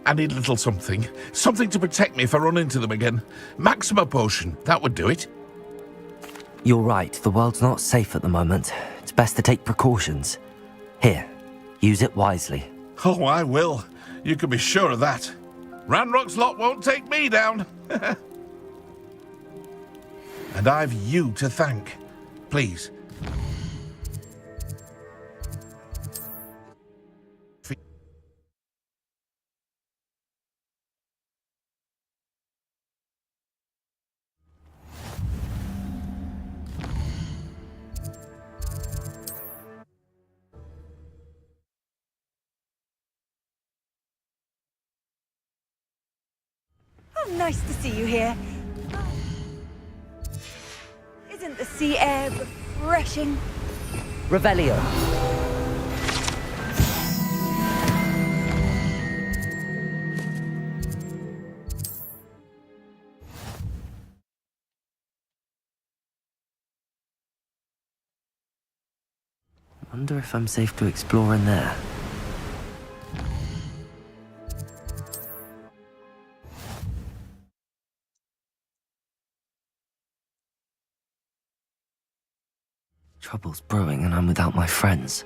I need a little something. Something to protect me if I run into them again. Maxima potion, that would do it. You're right, the world's not safe at the moment. It's best to take precautions. Here, use it wisely. Oh, I will. You can be sure of that. Ranrock's lot won't take me down. And I've you to thank. Please. Oh, nice to see you here. Isn't the sea air refreshing? Revelio. Wonder if I'm safe to explore in there. Trouble's brewing and I'm without my friends.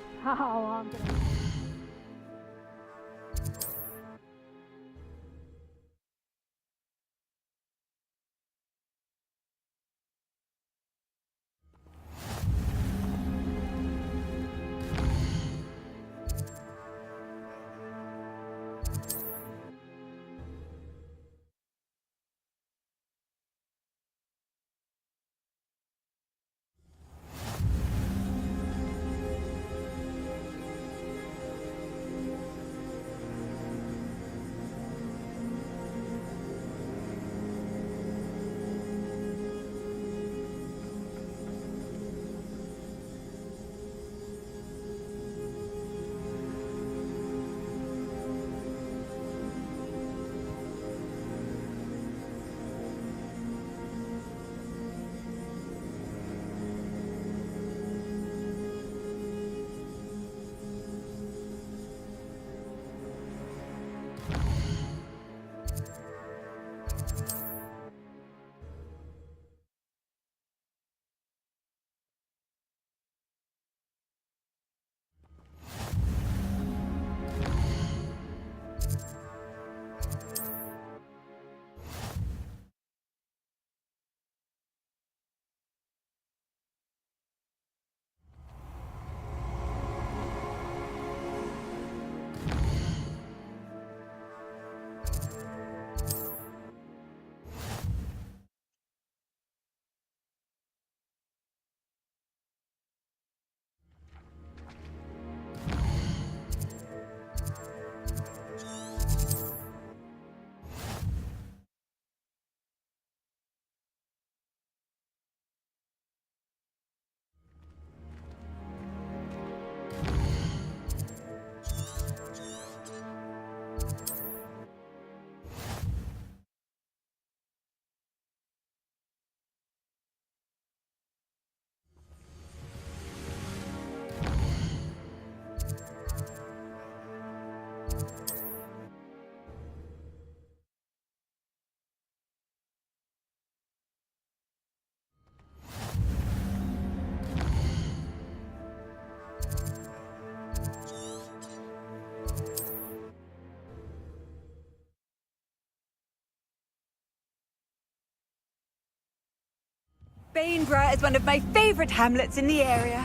Bainborough is one of my favourite hamlets in the area.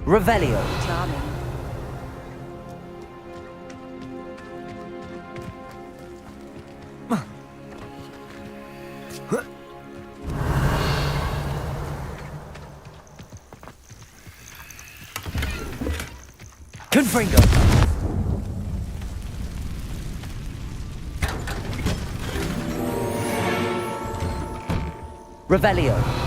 Revelio. Charming. Confringo. Revelio.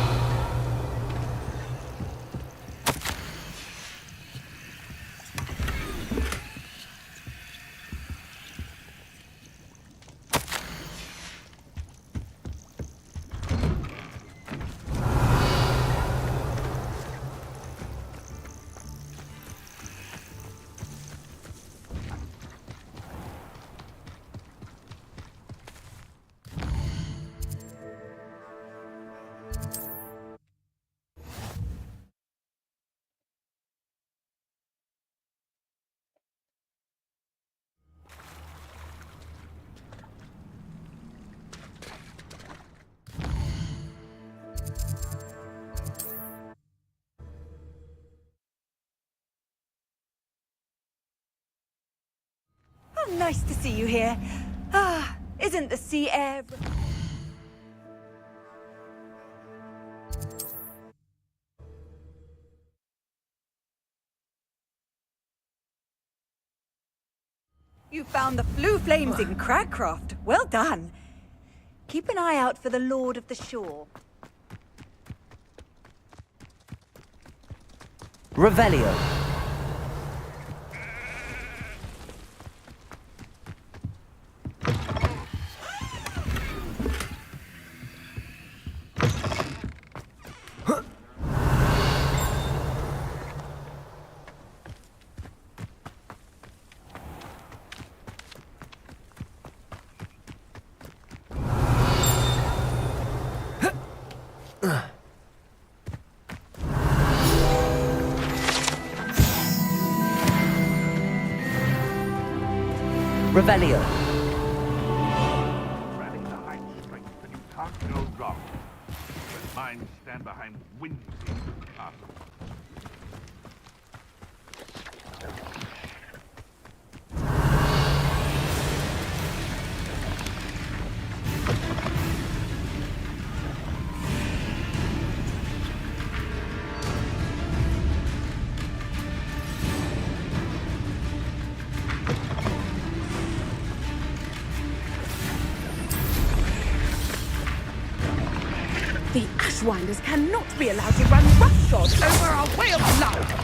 Oh, nice to see you here. Ah, isn't the sea air... You found the flue flames in Cragcroft. Well done. Keep an eye out for the Lord of the Shore. Revelio. Revelio. Rallying behind strength, and you can't go wrong. When minds stand behind windy castles. The Ashwinders cannot be allowed to run roughshod over our way of life!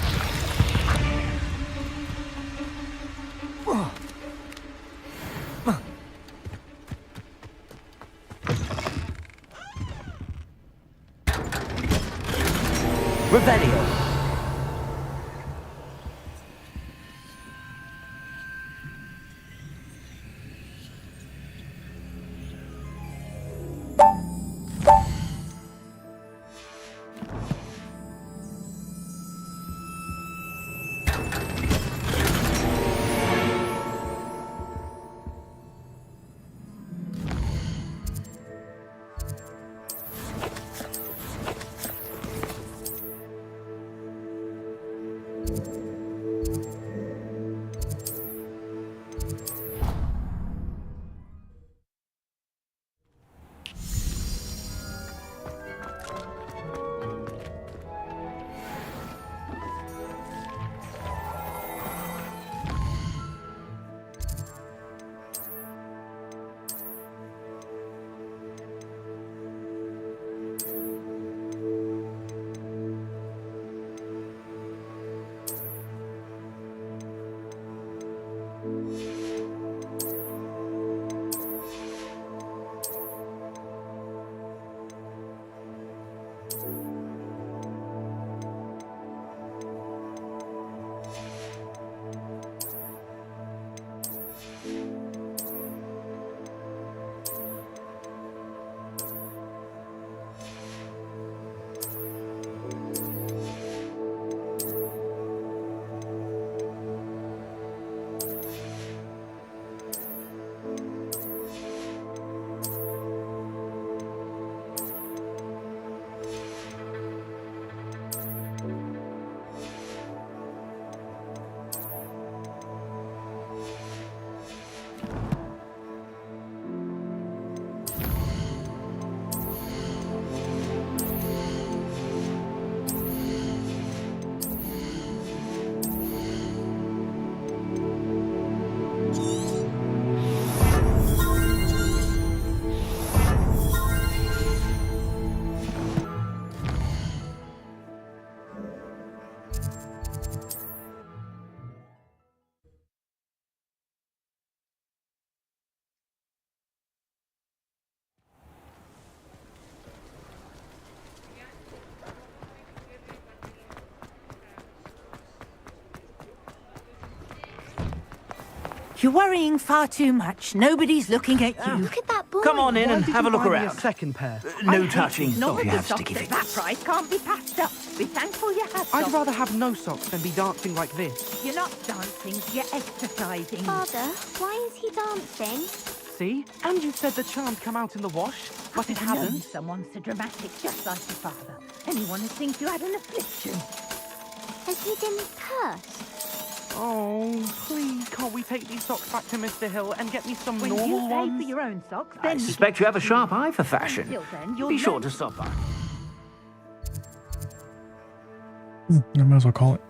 Revelio. You're worrying far too much. Nobody's looking at you. Look at that boy. Come on in and have a look around. second pair. No touching. Not if you the have socks sticky at feet. that price can't be passed up. Be thankful you have I'd socks. rather have no socks than be dancing like this. You're not dancing, you're exercising. Father, why is he dancing? See? And you said the charm'd come out in the wash, but it I've known hasn't. someone so dramatic, just like your father. Anyone would think you had an affliction. Has he been cursed? Oh, please, can't we take these socks back to Mr. Hill and get me some When normal you pay ones? for your own socks, I then suspect you have a sharp eye for fashion. Until then, you'll Be sure learn- to stop by. I might as well call it.